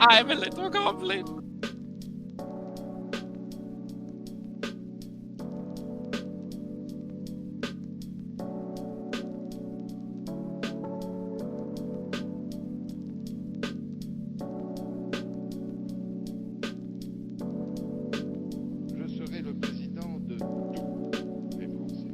I'm a little goblin. Je serai le président de tous les Français.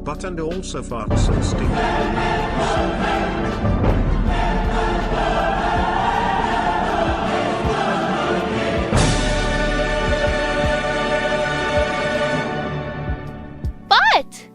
But and also farts and stinky. But!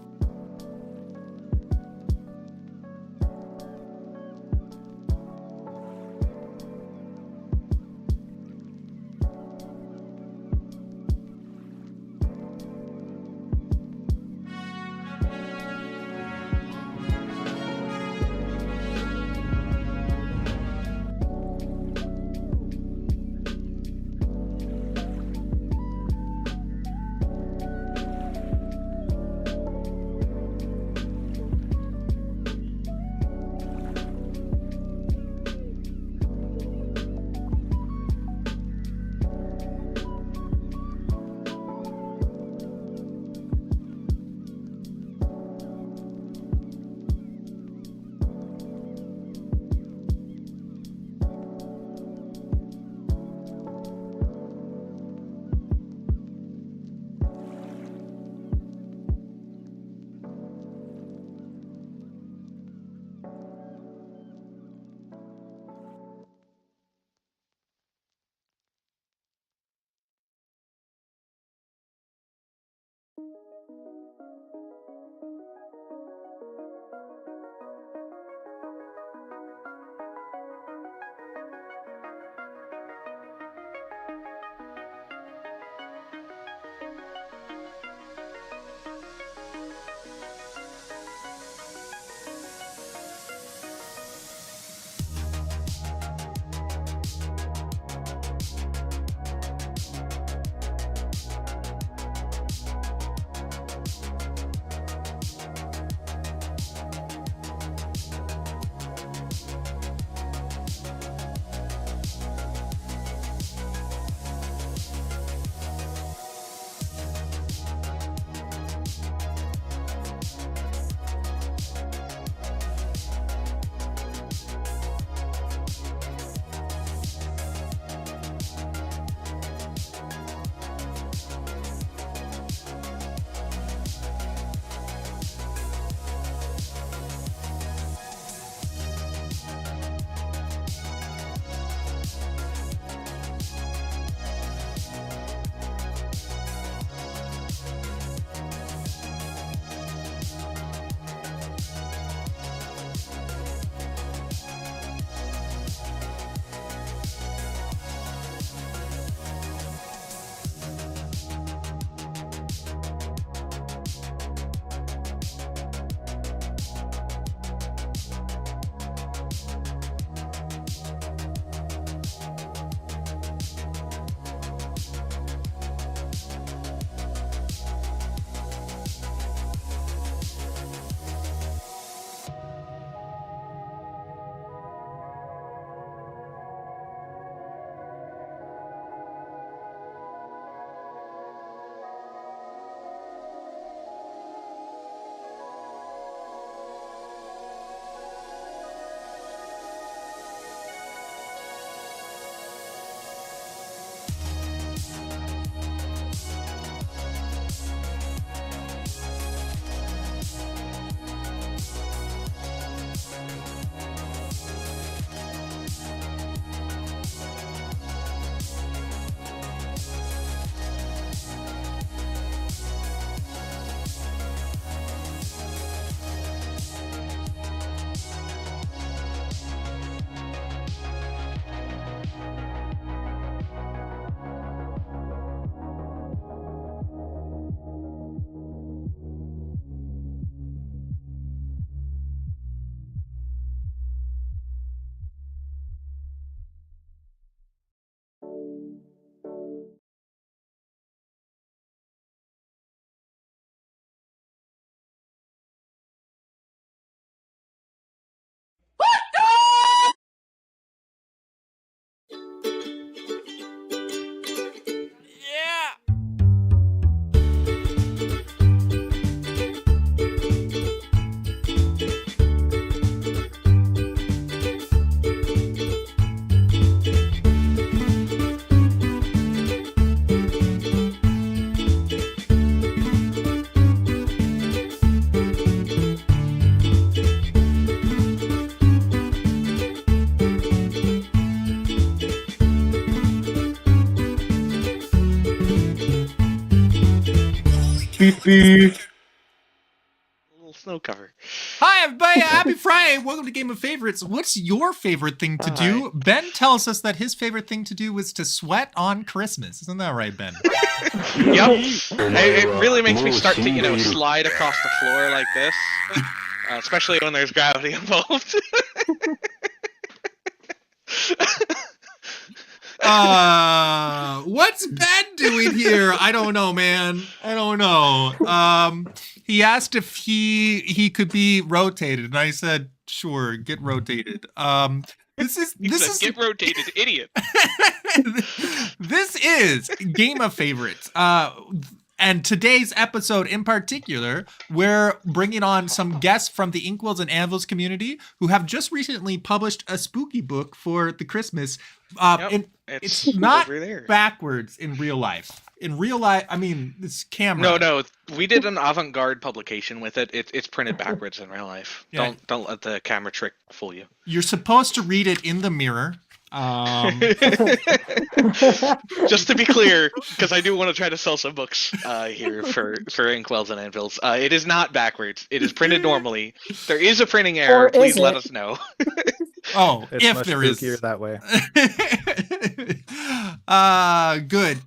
Beep beep. Little snow cover. Hi, everybody. Happy Friday. Welcome to Game of Favorites. What's your favorite thing to do? Ben tells us that his favorite thing to do was to sweat on Christmas. Isn't that right, Ben? Yep. It really makes me start to, slide across the floor like this. Especially when there's gravity involved. What's Ben doing here? I don't know, man. I don't know. He asked if he could be rotated, and I said, sure, get rotated. This is get rotated, idiot. This is Game of Favorites. And today's episode in particular, we're bringing on some guests from the Inkwells and Anvils community who have just recently published a spooky book for the Christmas. And it's not backwards in real life. In real life, I mean, this camera. No, we did an avant-garde publication with it. It's printed backwards in real life. Yeah. Don't let the camera trick fool you. You're supposed to read it in the mirror. Just to be clear, because I do want to try to sell some books here for Inkwells and Anvils. It is not backwards. It is printed normally. There is a printing error. Please let us know. It's if much there is that way.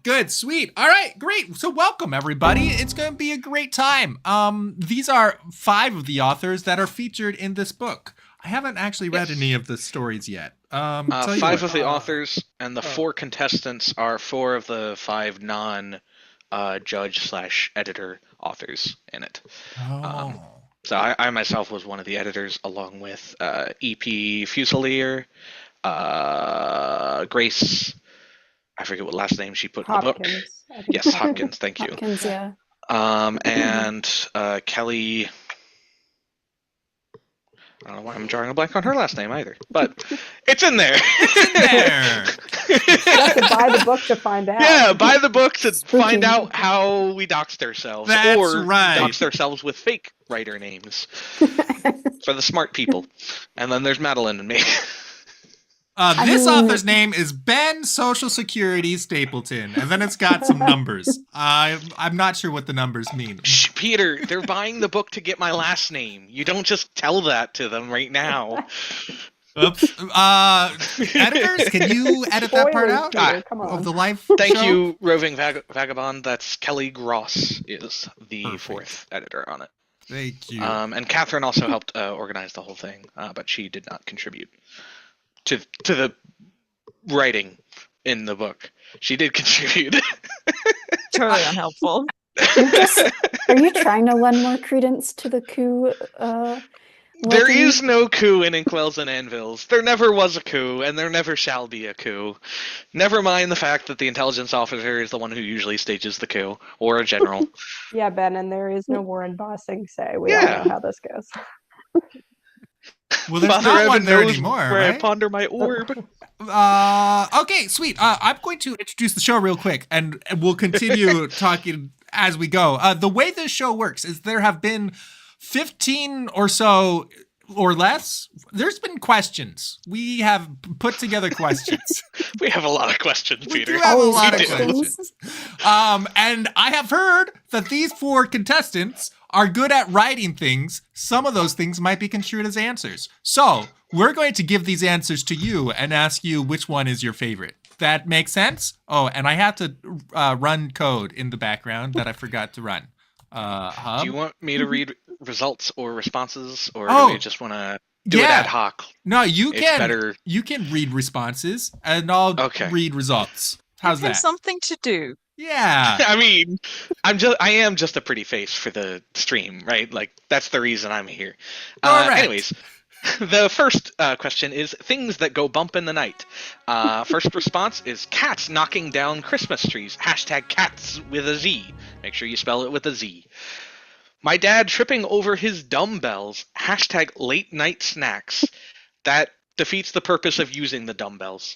Good, sweet. All right, great. So welcome everybody. It's going to be a great time. These are 5 of the authors that are featured in this book. I haven't actually read any of the stories yet. 5 of the authors and the 4 contestants are 4 of the 5 non-judge/editor authors in it. So I myself was one of the editors, along with EP Fusilier, Grace. I forget what last name she put in the book. Yes, Hopkins. Thank you. Hopkins, yeah. And Kelly. I don't know why I'm drawing a blank on her last name either, but it's in there. You have to buy the book to find out. Yeah, buy the book to find out how we doxed ourselves. Doxed ourselves with fake writer names for the smart people. And then there's Madeline and me. This author's name is Ben Social Security Stapleton, and then it's got some numbers. I'm not sure what the numbers mean. Shh, Peter, they're buying the book to get my last name. You don't just tell that to them right now. Oops. Editors, can you edit that part out of the live Thank show? you, Roving Vagabond. That's Kelly Gross is the 4th editor on it. Thank you. And Catherine also helped organize the whole thing, but she did not contribute to the writing in the book. She did contribute. Totally unhelpful. Are you trying to lend more credence to the coup? There is no coup in Inkwells and Anvils. There never was a coup, and there never shall be a coup. Never mind the fact that the intelligence officer is the one who usually stages the coup, or a general. Yeah, Ben, and there is no war in Bossing, so we all know how this goes. Well, there's Father not Evan one there knows anymore, where right? I ponder my orb. Okay, sweet. I'm going to introduce the show real quick, and we'll continue talking as we go. The way this show works is there have been 15 or so or less. There's been questions. We have put together questions. We have a lot of questions, Peter. We do have a lot of questions. And I have heard that these 4 contestants are good at writing things. Some of those things might be construed as answers. So we're going to give these answers to you and ask you which one is your favorite. That makes sense? Oh, and I have to run code in the background that I forgot to run. Do you want me to read results or responses, or do we just want to do it ad hoc? No, you can. You can read responses, and I'll read results. How's that? Something to do. Yeah. I mean, I am just a pretty face for the stream, right? Like, that's the reason I'm here. Anyways, the first question is things that go bump in the night. First response is cats knocking down Christmas trees. Hashtag cats with a Z. Make sure you spell it with a Z. My dad tripping over his dumbbells. Hashtag late night snacks. That defeats the purpose of using the dumbbells.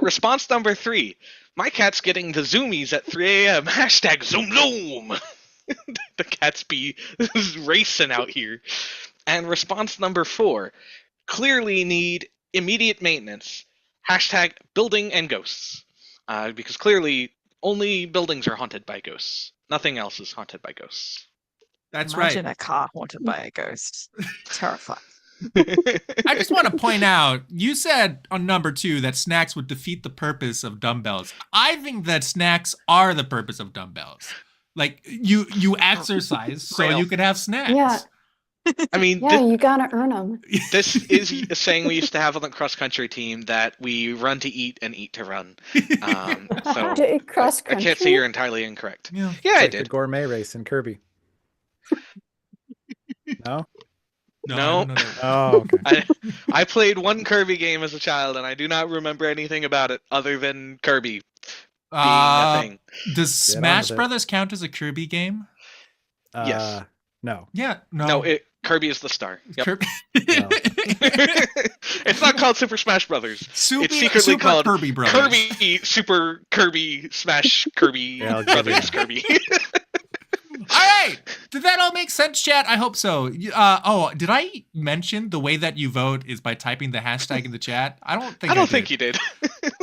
Response number 3. My cat's getting the zoomies at 3 a.m. Hashtag zoom zoom. The cats be racing out here. And response number 4. Clearly need immediate maintenance. Hashtag building and ghosts. Because clearly only buildings are haunted by ghosts. Nothing else is haunted by ghosts. That's Imagine right. a car haunted by a ghost. Terrifying. I just want to point out, you said on number 2 that snacks would defeat the purpose of dumbbells. I think that snacks are the purpose of dumbbells. Like, you exercise so Real. you can have snacks. Yeah, I mean, yeah, you gotta earn them. this is a saying we used to have on the cross country team that we run to eat and eat to run. So Cross I country. can't say you're entirely incorrect. Yeah. Yeah, I Like the did. gourmet race in Kirby. No? No. No. I don't know that. Oh, okay. I played one Kirby game as a child, and I do not remember anything about it other than Kirby being a thing. Does Get on Smash with it. Brothers count as a Kirby game? Yes. No. Yeah. No, Kirby is the star. Yep. Kirby. No. It's not called Super Smash Brothers. Super, secretly Super called Kirby Brothers. Kirby Super Kirby Smash Kirby Yeah, I'll give you Brothers that. Kirby. All right. Did that all make sense, chat? I hope so. Did I mention the way that you vote is by typing the hashtag in the chat? I don't think I don't did. think you did.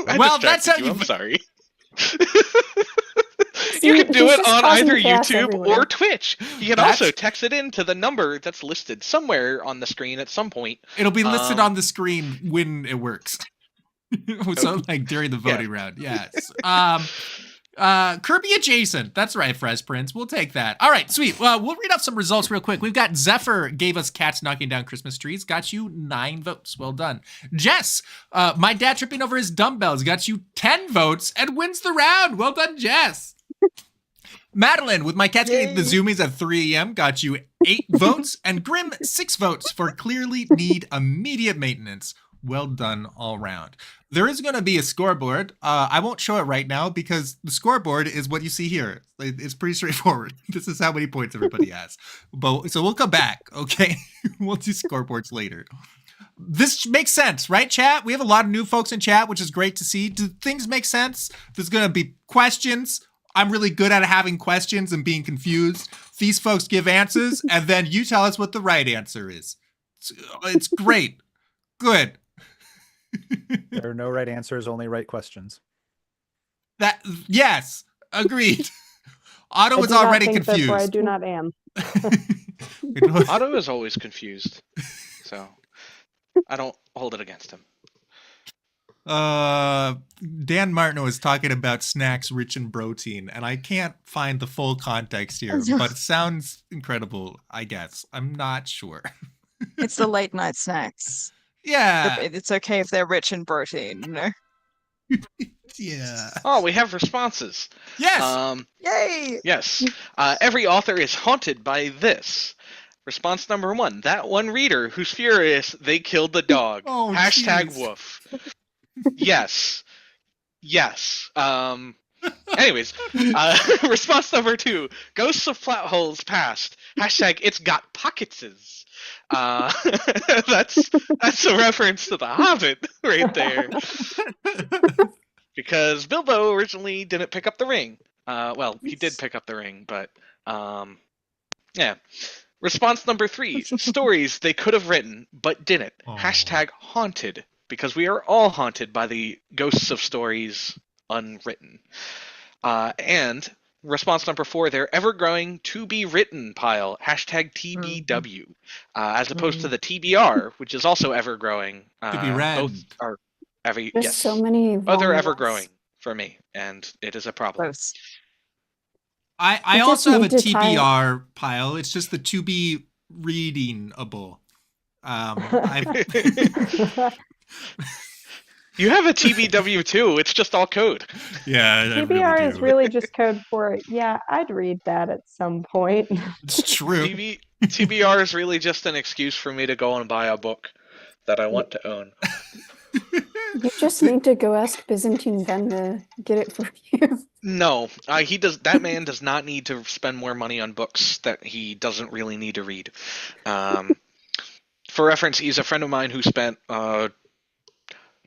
I Well, that's distracted how I'm you- sorry. See, You can do he's it just on causing either chaos YouTube everywhere. or Twitch. You can That's- also text it in to the number that's listed somewhere on the screen at some point. It'll be listed Um, on the screen when it works. So like during the voting round. Yes. Kirby adjacent. That's right, Fresh Prince. We'll take that. All right, sweet. Well, we'll read out some results real quick. We've got ZEPHYR gave us cats knocking down Christmas trees. Got you 9 votes. Well done. Jess, my dad tripping over his dumbbells. Got you 10 votes and wins the round. Well done, Jess. Madeline, with my cats getting the zoomies at 3 a.m., got you 8 votes. And Grim, 6 votes for clearly need immediate maintenance. Well done all round. There is going to be a scoreboard. I won't show it right now because the scoreboard is what you see here. It's pretty straightforward. This is how many points everybody has. So we'll come back, okay? We'll do scoreboards later. This makes sense, right, chat? We have a lot of new folks in chat, which is great to see. Do things make sense? There's going to be questions. I'm really good at having questions and being confused. These folks give answers, and then you tell us what the right answer is. It's great. Good. There are no right answers, only right questions. Yes, agreed. Otto I was do not already think, therefore I confused. do not am. Otto is always confused, so I don't hold it against him. Dan Martineau is talking about snacks rich in protein, and I can't find the full context here, but it sounds incredible, I guess. I'm not sure. It's the late night snacks. Yeah. It's okay if they're rich in protein, you know? Yeah. Oh, we have responses. Yes. Yay! Yes. Every author is haunted by this. Response number 1. That one reader who's furious they killed the dog. Oh, Hashtag jeez. woof. Yes. Yes. Anyways, response number 2. Ghosts of plot holes past. Hashtag it's got pocketses. That's a reference to the Hobbit right there. Because Bilbo originally didn't pick up the ring. Well, he did pick up the ring, but yeah. Response number 3. Stories they could have written, but didn't. Aw. Hashtag haunted. Because we are all haunted by the ghosts of stories unwritten. And response number 4, they're ever growing to be written pile. Hashtag TBW. As opposed to the TBR, which is also ever growing. To be read. Both are There's yes. so many. Both are wrong ever ones. growing for me, and it is a problem. Close. I You also have a just need to tie- TBR pile. It's just the to be readingable. You have a TBW too. It's just all code. Yeah, I really TBR is do. really just code for, yeah, I'd read that at some point. It's true. TBR is really just an excuse for me to go and buy a book that I want to own. You just need to go ask Byzantine Ben to get it for you. No, he does. That man does not need to spend more money on books that he doesn't really need to read. For reference, he's a friend of mine who spent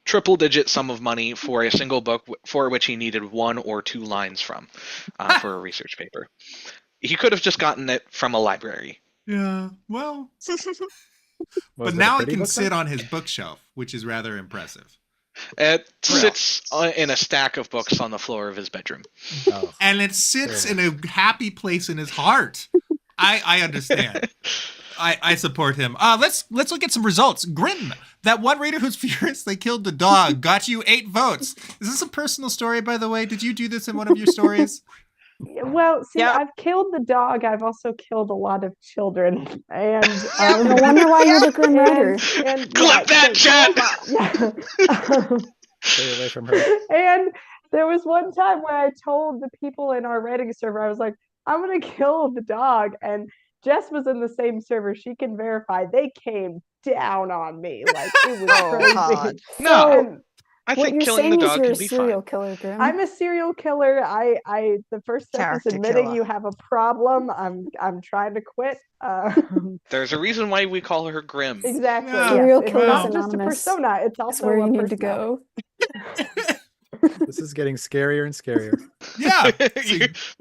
triple-digit sum of money for a single book for which he needed 1 or 2 lines from for a research paper. He could have just gotten it from a library. Yeah, well. Was But it a now it pretty can book, sit though? on his bookshelf, which is rather impressive. It sits in a stack of books on the floor of his bedroom. Oh, And it sits in a happy place in his heart. I understand. I support him. Let's look at some results. Grim, that one reader who's furious they killed the dog, got you 8 votes. Is this a personal story, by the way? Did you do this in one of your stories? Well, see, Yeah. I've killed the dog. I've also killed a lot of children, and No wonder why you're the Grim Rider. and Clip that, chat! Yeah. stay away from her. And there was one time where I told the people in our writing server, I was like, I'm gonna kill the dog, and Jess was in the same server. She can verify they came down on me. Like it was Oh, crazy. God. No, And I What think you're killing the saying is dog you're can a be serial fine. killer, Grim. I'm a serial killer. The first step Character is admitting killer. you have a problem. I'm trying to quit. There's a reason why we call her Grim. Exactly. Yeah. Yes. Serial It's Killers not just a Anonymous. persona. It's That's also where a you need to personality. go. This is getting scarier and scarier. Yeah.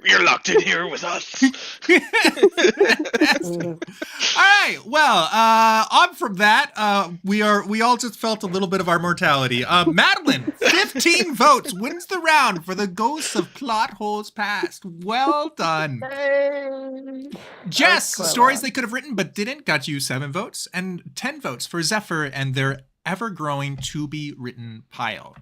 You're locked in here with us. All right. Well, on from that, we all just felt a little bit of our mortality. Madeline, 15 votes, wins the round for the ghosts of plot holes past. Well done. Jess, clever. stories they could have written but didn't, got you 7 votes, and 10 votes for ZEPHYR and their ever-growing to-be-written pile.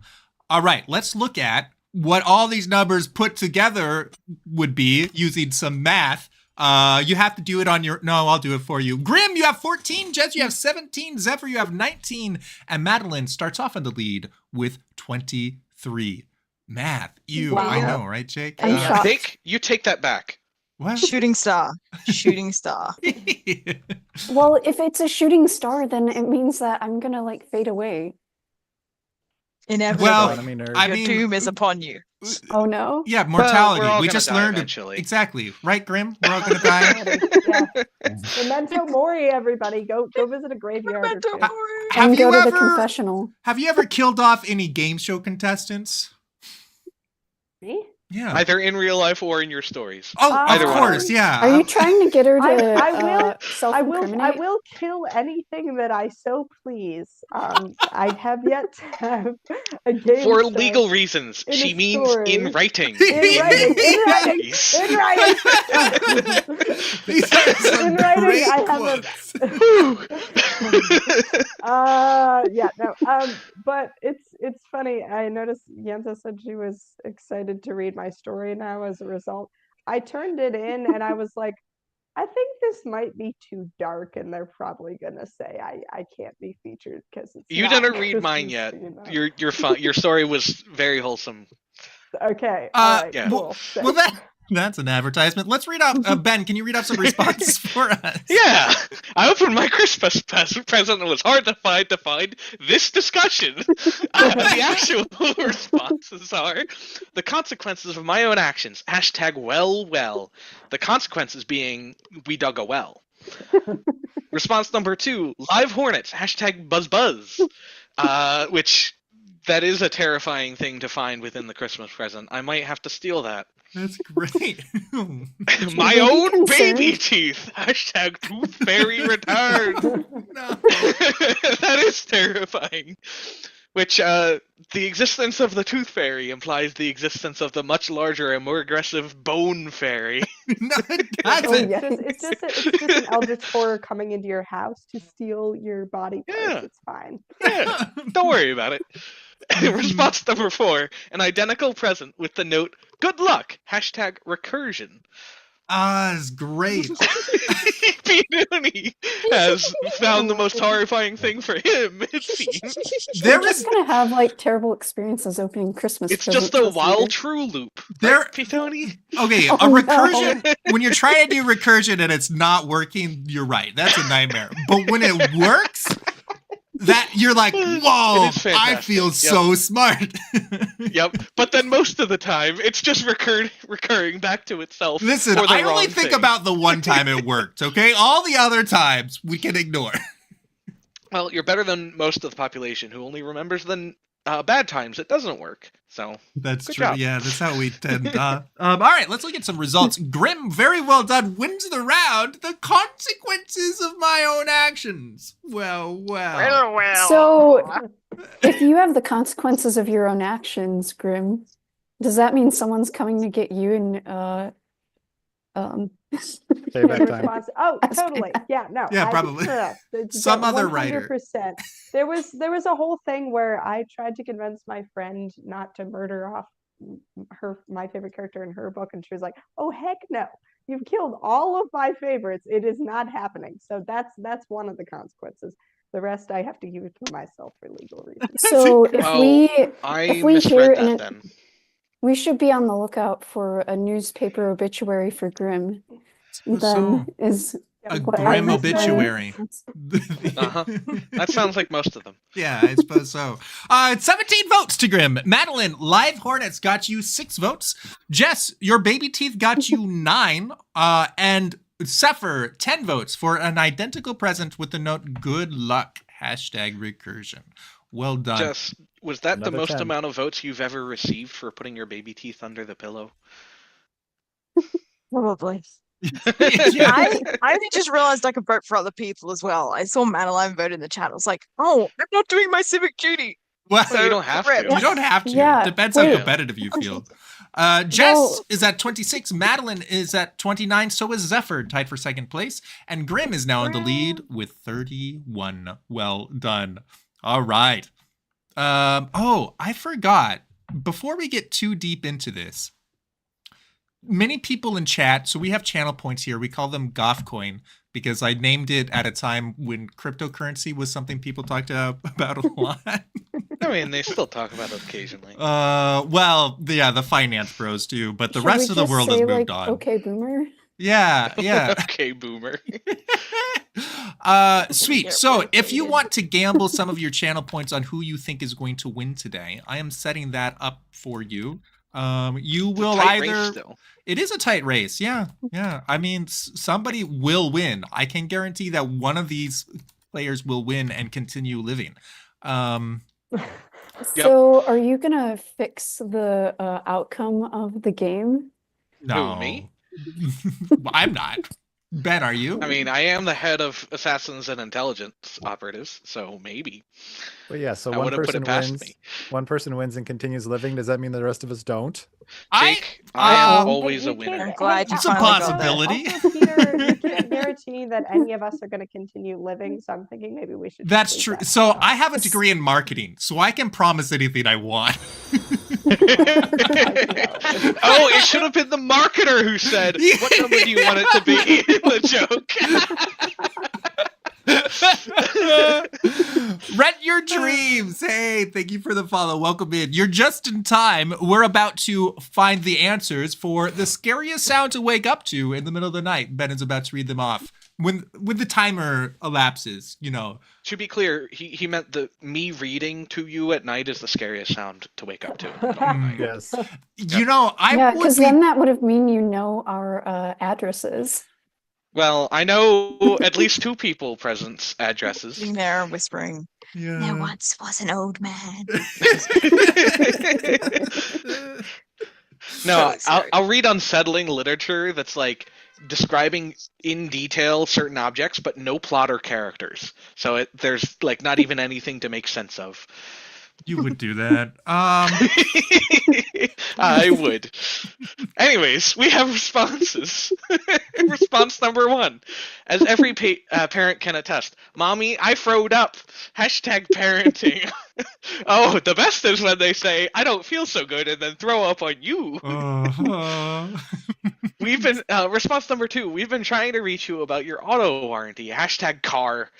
All right, let's look at what all these numbers put together would be using some math. You have to do it on your... No, I'll do it for you. Grim, you have 14. Jess, you have 17. ZEPHYR, you have 19. And Madeline starts off in the lead with 23. Math. I Wow. know, right, Jake? I'm shocked. You take that back. What? Shooting star. Shooting star. Well, if it's a shooting star, then it means that I'm gonna like fade away. Inevitably. Well, Astronomy nerd. I Your mean, doom is upon you. Oh no. yeah, mortality. we're all We gonna just die learned eventually. exactly, right, Grim? We're all gonna die. Yeah. Memento mori, everybody. Go visit a graveyard or two. Have And you go to the ever confessional. have you ever killed off any game show contestants? Me? Yeah. Either in real life or in your stories. Oh, Either of one. course, yeah. Are you trying to get her to I will- I self-incriminate? will kill anything that I so please. I have yet to have a game For show legal reasons. in a She means story. in writing. in writing. Nice. In writing. These are some In writing, great I have quotes. Yeah, no. But it's funny. I noticed Yenza said she was excited to read my story now as a result. I turned it in and I was like, I think this might be too dark, and they're probably gonna say I can't be featured because it's You not didn't read mine Christmas yet. themed. You're fine. Your story was very wholesome. Okay. All right. yeah. Cool. Well, that's an advertisement. Let's read up. Ben, can you read up some responses for us? Yeah, I opened my Christmas present and it was hard to find this discussion. The actual responses are the consequences of my own actions. # well. The consequences being we dug a well. Response number 2, live hornets. # buzz. Which that is a terrifying thing to find within the Christmas present. I might have to steal that. That's great. My you be own concerned? baby teeth. # tooth fairy return. No. That is terrifying. Which, the existence of the tooth fairy implies the existence of the much larger and more aggressive bone fairy. No, it Oh, doesn't. yeah. It's just an eldritch horror coming into your house to steal your body parts. Yeah. It's fine. Yeah, don't worry about it. Response number 4, an identical present with the note, good luck, # recursion. It's great. Pete Mooney has found the most horrifying thing for him, it seems. There We're just is gonna have like terrible experiences opening Christmas It's presents just a this while year. true loop. There- Right, Pete Tony? okay, Oh, a no. recursion. When you're trying to do recursion and it's not working, you're right. That's a nightmare. But when it works, that you're like, whoa, It is I fantastic. feel Yep. so smart. Yep. But then most of the time, it's just recurring back to itself. Listen, for the I only wrong think thing. about the one time it worked, okay? All the other times we can ignore. Well, you're better than most of the population who only remembers the bad times it doesn't work. So, That's Good true. job. Yeah, that's how we tend. All right, let's look at some results. Grim, very well done, wins the round. The consequences of my own actions. Well. So If you have the consequences of your own actions, Grim, does that mean someone's coming to get you and Payback in time. response. Oh, As totally. payback. Yeah, no. Yeah, I- probably. Some yeah, other writer. 100%. There was a whole thing where I tried to convince my friend not to murder off my favorite character in her book, and she was like, "Oh heck no. You've killed all of my favorites. It is not happening." So that's one of the consequences. The rest I have to keep it to myself for legal reasons. So if Oh, we I if we hear misread in that it, then. we should be on the lookout for a newspaper obituary for Grim. Then So, is a what I grim misread. obituary. Uh-huh. That sounds like most of them. Yeah, I suppose so. 17 votes to Grim. Madeline, Live Hornets got you 6 votes. Jess, your baby teeth got you 9. And ZEPHYR, 10 votes for an identical present with the note "Good luck." #recursion. Well done. Jess, was that the Another most 10. amount of votes you've ever received for putting your baby teeth under the pillow? Probably. Yeah. I only just realized I could vote for other people as well. I saw Madeline vote in the chat. I was like, oh, I'm not doing my civic duty. Well, So you don't have rip. to. you don't have to. Yeah, Depends how wait. competitive you feel. Jess Well- is at 26. Madeline is at 29. So is ZEPHYR, tied for second place. And Grim is now in the lead with 31. Well done. All right. Oh, I forgot. Before we get too deep into this, many people in chat, so we have channel points here. We call them Gothcoin because I named it at a time when cryptocurrency was something people talked about a lot. I mean, they still talk about it occasionally. Well, yeah, the finance bros do, but the Should rest we of the just world has say, moved like, on. Okay, boomer. Yeah, yeah. Okay, boomer. Sweet. So if you want to gamble some of your channel points on who you think is going to win today, I am setting that up for you. You It's a will tight race either. still. It is a tight race. Yeah, yeah. I mean, somebody will win. I can guarantee that one of these players will win and continue living. So are you gonna fix the outcome of the game? No, me? I'm not. Ben, are you? I mean, I am the head of assassins and intelligence operatives, so maybe. But yeah, so I one wouldn't put person it past wins. me. One person wins and continues living. Does that mean the rest of us don't? Jake, I am um, always You a winner. can't- I'm glad you It's a finally got possibility. Also, Peter, you can't guarantee that any of us are going to continue living, so I'm thinking maybe we should. just That's leave true. that So alone. I have a degree in marketing, so I can promise anything I want. Oh, it should have been the marketer who said, "What number do you want it to be?" The joke. Rent your dreams. Hey, thank you for the follow. Welcome in. You're just in time. We're about to find the answers for the scariest sound to wake up to in the middle of the night. Ben is about to read them off. When the timer elapses, you know. To be clear, he meant the me reading to you at night is the scariest sound to wake up to. in the middle of the night. Yes. You know, I Yeah, would because be then that would have mean you know our addresses. Well, I know at least 2 people present's addresses. sitting there whispering, Yeah. there once was an old man. No, Really scary. I'll read unsettling literature that's like describing in detail certain objects, but no plot or characters. So there's like not even anything to make sense of. You would do that. I would. Anyways, we have responses. Response number 1. As every parent can attest, Mommy, I throwed up. #parenting. Oh, the best is when they say, I don't feel so good, and then throw up on you. We've been, response number 2, we've been trying to reach you about your auto warranty. #car.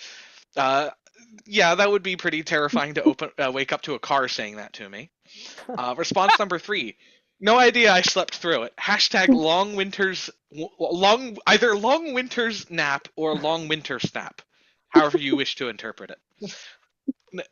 Yeah, that would be pretty terrifying to wake up to a car saying that to me. Response number 3. No idea I slept through it. #long winters, either long winters nap or long winter snap. However you wish to interpret it.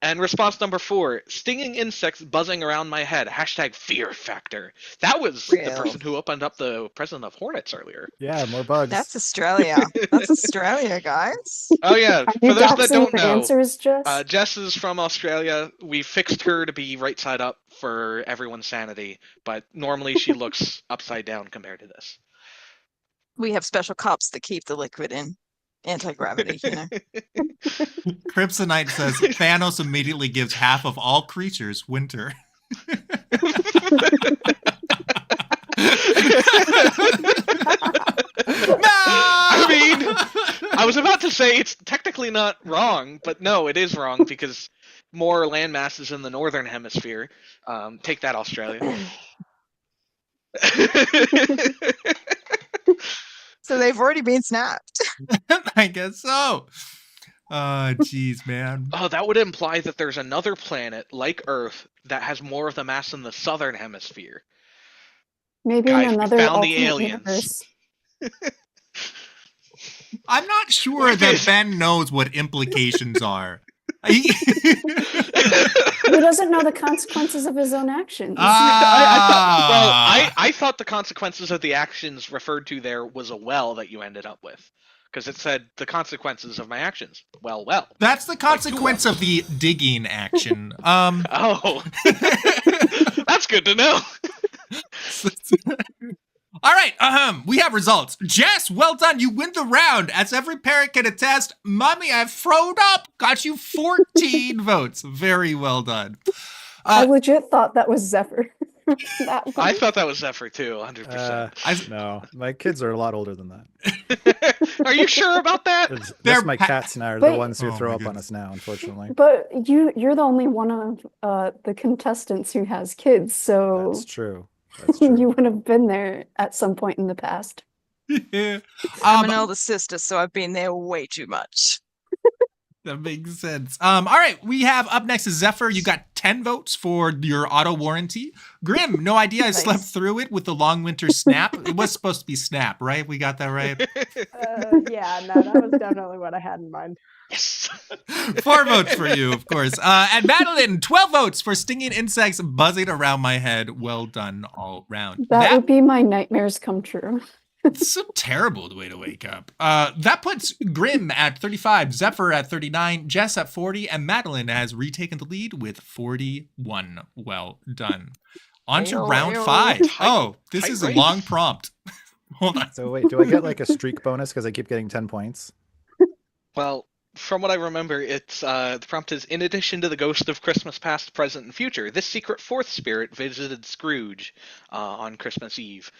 And response number 4, stinging insects buzzing around my head. #fear factor. That was the Real. person who opened up the president of Hornets earlier. Yeah, more bugs. That's Australia. That's Australia, guys. Oh yeah, Are for you those that doxing don't the know, answers, Jess? Jess is from Australia. We fixed her to be right side up for everyone's sanity, but normally she looks upside down compared to this. We have special cups that keep the liquid in. anti-gravity, you know. Kryptonite says Thanos immediately gives half of all creatures winter. I mean, I was about to say it's technically not wrong, but no, it is wrong because more land masses in the northern hemisphere. Take that, Australia. So they've already been snapped. I guess so. Jeez, man. Oh, that would imply that there's another planet like Earth that has more of the mass in the southern hemisphere. Maybe Guys, in we another found the alternate aliens. universe. I'm not sure that Ben knows what implications are. He doesn't know the consequences of his own actions. I thought the consequences of the actions referred to there was a well that you ended up with. Because it said the consequences of my actions. Well. That's the consequence of the digging action. Oh. That's good to know. All right, we have results. Jess, well done. You win the round. As every parent can attest, Mommy, I've throwed up. Got you 14 votes. Very well done. I legit thought that was ZEPHYR. I thought that was ZEPHYR too, 100%. No, my kids are a lot older than that. Are you sure about that? Just my cats now are the ones who throw up on us now, unfortunately. But you're the only one of the contestants who has kids, so That's true. That's true. you would have been there at some point in the past. I'm an elder sister, so I've been there way too much. That makes sense. All right, we have up next is ZEPHYR. You got 10 votes for your auto warranty. Grim, no idea. I slept through it with the long winter snap. It was supposed to be snap, right? We got that right? Yeah, no, that was definitely what I had in mind. Yes. 4 votes for you, of course. And Madeline, 12 votes for stinging insects buzzing around my head. Well done all round. That would be my nightmares come true. It's so terrible the way to wake up. That puts Grim at 35, ZEPHYR at 39, Jess at 40, and Madeline has retaken the lead with 41. Well done. On to round 5. Oh, this is a long prompt. Hold on. So wait, do I get like a streak bonus because I keep getting 10 points? Well, from what I remember, it's the prompt is, in addition to the ghost of Christmas past, present, and future, this secret fourth spirit visited Scrooge on Christmas Eve.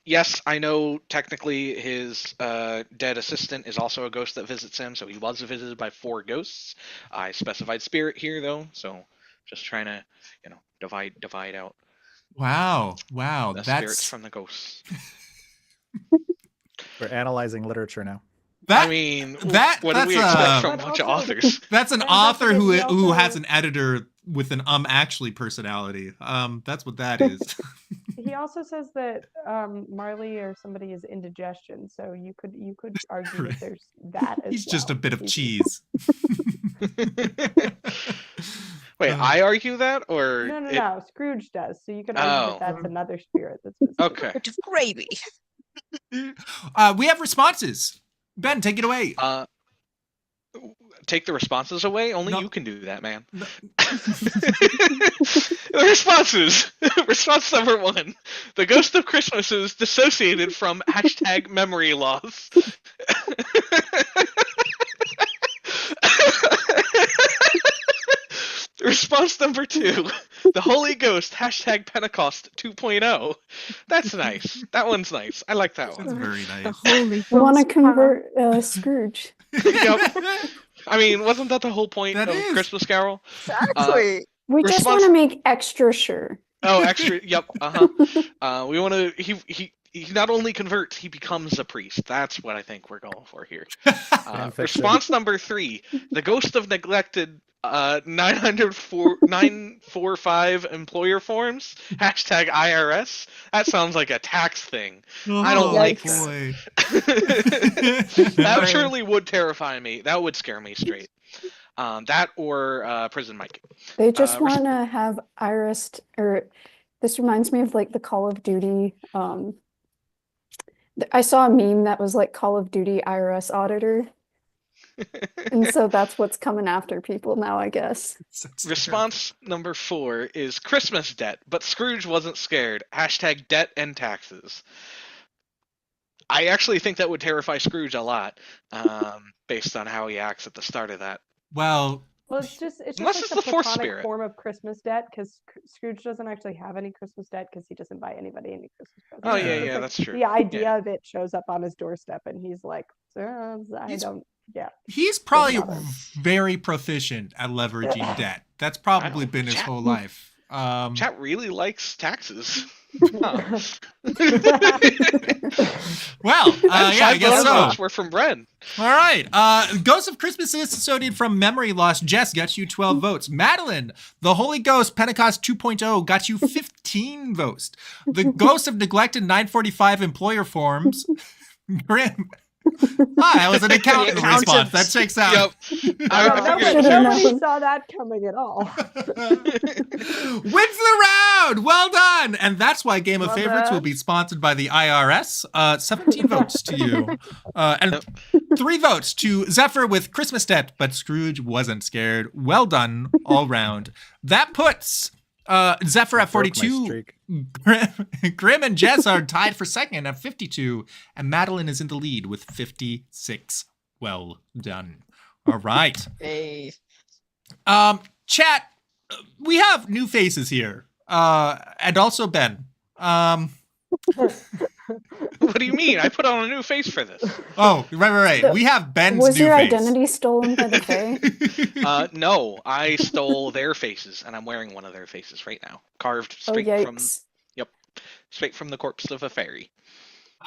Yes, I know technically his dead assistant is also a ghost that visits him, so he was visited by 4 ghosts. I specified spirit here, though, so just trying to, divide out. Wow. The spirits from the ghosts. We're analyzing literature now. What do we expect from a bunch of authors? That's an author who has an editor with an actually personality. That's what that is. He also says that Marley or somebody is indigestion, so you could argue that there's that as He's well. just a bit of cheese. Wait, I argue that, or no, Scrooge does. So you could argue that that's another spirit that's okay. Gravy. We have responses. Ben, take it away. Take the responses away? Only you can do that, man. No. The responses. Response number 1. The ghost of Christmas is dissociated from # memory loss. Response number 2. The Holy Ghost # Pentecost 2.0. That's nice. That one's nice. I like that one. That's very nice. The Holy I want to Ghost. convert Scrooge. Yep. I mean, wasn't that the whole point of Christmas Carol? Exactly. We just want to make extra sure. Oh, extra. Yep. We want to. He not only converts, he becomes a priest. That's what I think we're going for here. Response number 3. The ghost of neglected 945 employer forms # IRS. That sounds like a tax thing. I don't like that. That surely would terrify me. That would scare me straight. That or Prison Mike. They just want to have IRS, or this reminds me of like the Call of Duty. I saw a meme that was like Call of Duty IRS auditor. And so that's what's coming after people now, I guess. Response number 4 is Christmas debt, but Scrooge wasn't scared. # debt and taxes. I actually think that would terrify Scrooge a lot, based on how he acts at the start of that. Well, Well, it's just Unless like it's the the fourth platonic spirit. form of Christmas debt, because Scrooge doesn't actually have any Christmas debt because he doesn't buy anybody any Christmas presents. Oh Yeah. yeah, It's yeah, like that's true. the idea of it shows up on his doorstep, and he's like, I He's- don't. Yeah. he's probably bother. very proficient at leveraging debt. That's probably been his Chat- whole life. Chat really likes taxes. Huh. Well, And yeah, I 5 guess bonus so. votes were from Bren. All right. Ghost of Christmas Episode from Memory Loss, Jess got you 12 votes. Madeline, The Holy Ghost Pentecost 2.0 got you 15 votes. The Ghost of Neglected 945 Employer Forms, Grim. Hi, I was an accountant accountant. response. That checks out. Yep. No, I nobody, figured- Should've nobody known. saw that coming at all. Wins the round. Well done. And that's why Game of Well Favorites will done. be sponsored by the IRS. 17 votes to you. And 3 votes to Zephyr with Christmas Debt, but Scrooge wasn't scared. Well done all round. That puts Zephyr at Broke my 42. streak. Grim and Jess are tied for second at 52. And Madeline is in the lead with 56. Well done. All right. Hey. Chat, we have new faces here. And also Ben. What do you mean? I put on a new face for this. Oh, right. So, We have Ben's Was new your face. identity stolen by the Fae? No, I stole their faces, and I'm wearing one of their faces right now, carved Oh, straight from yikes. the corpse of a fairy.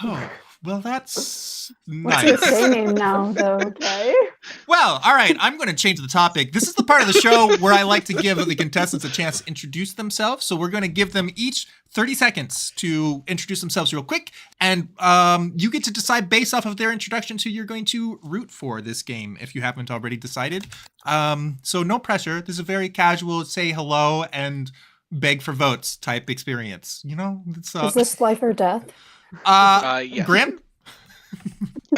Oh, well, that's What's your nice. Fae name now, though? Okay. Well, all right, I'm going to change the topic. This is the part of the show where I like to give the contestants a chance to introduce themselves. So we're going to give them each 30 seconds to introduce themselves real quick. And you get to decide based off of their introductions who you're going to root for this game if you haven't already decided. So no pressure. This is a very casual say hello and beg for votes type experience. You know, it's, Is this life or death? Yes. Grim?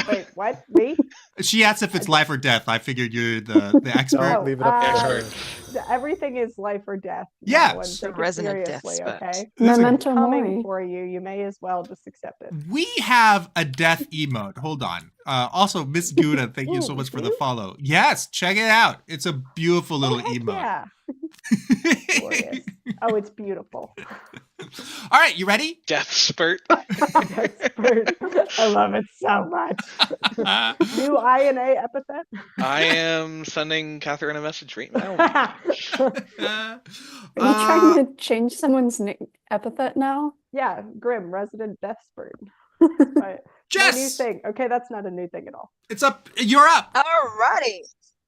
Wait, what? Me? She asked if it's life or death. I figured you're the expert. Don't leave it up to uh, her. Everything is life or death. Yeah. Madeline. She's a Take it resident death seriously, spot. okay? Memento Coming mori. for you. You may as well just accept it. We have a death emote. Hold on. Also, Miss Gouda, thank you so Ooh, much for the really? follow. Yes, check it out. It's a beautiful little Heck emote. Yeah. Glorious. Oh, it's beautiful. All right, you ready? Death spurt. I love it so much. New INA epithet. I am sending Catherine a message right now. Are you trying to change someone's epithet now? Yeah, Grim, resident death spurt. Right. No new Jess, thing. Okay, that's not a new thing at all. it's up. You're up. Alrighty.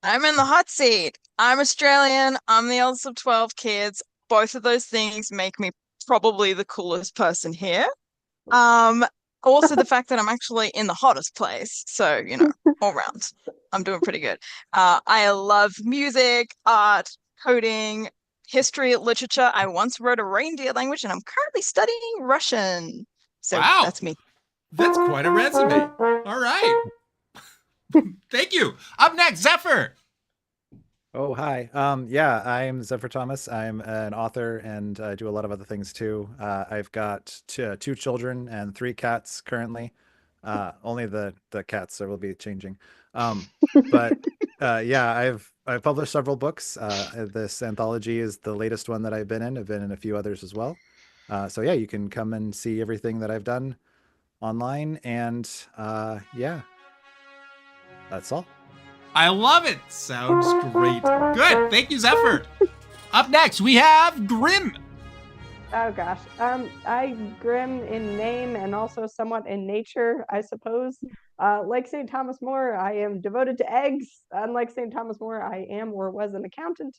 I'm in the hot seat. I'm Australian. I'm the eldest of 12 kids. Both of those things make me probably the coolest person here. Also the fact that I'm actually in the hottest place. So, you know, all round. I'm doing pretty good. I love music, art, coding, history, literature. I once wrote a reindeer language and I'm currently studying Russian. So Wow. that's me. That's quite a resume. All right. Thank you. Up next, Zephyr. Oh, hi. Yeah, I'm Zephyr Thomas. I'm an author and I do a lot of other things too. I've got two children and 3 cats currently. Only the cats will be changing. But yeah, I've published several books. This anthology is the latest one that I've been in. I've been in a few others as well. So yeah, you can come and see everything that I've done online. And yeah, that's all. I love it. Sounds great. Good. Thank you, Zephyr. Up next, we have Grim. Oh gosh. I Grim in name and also somewhat in nature, I suppose. Like St. Thomas More, I am devoted to eggs. Unlike St. Thomas More, I am or was an accountant.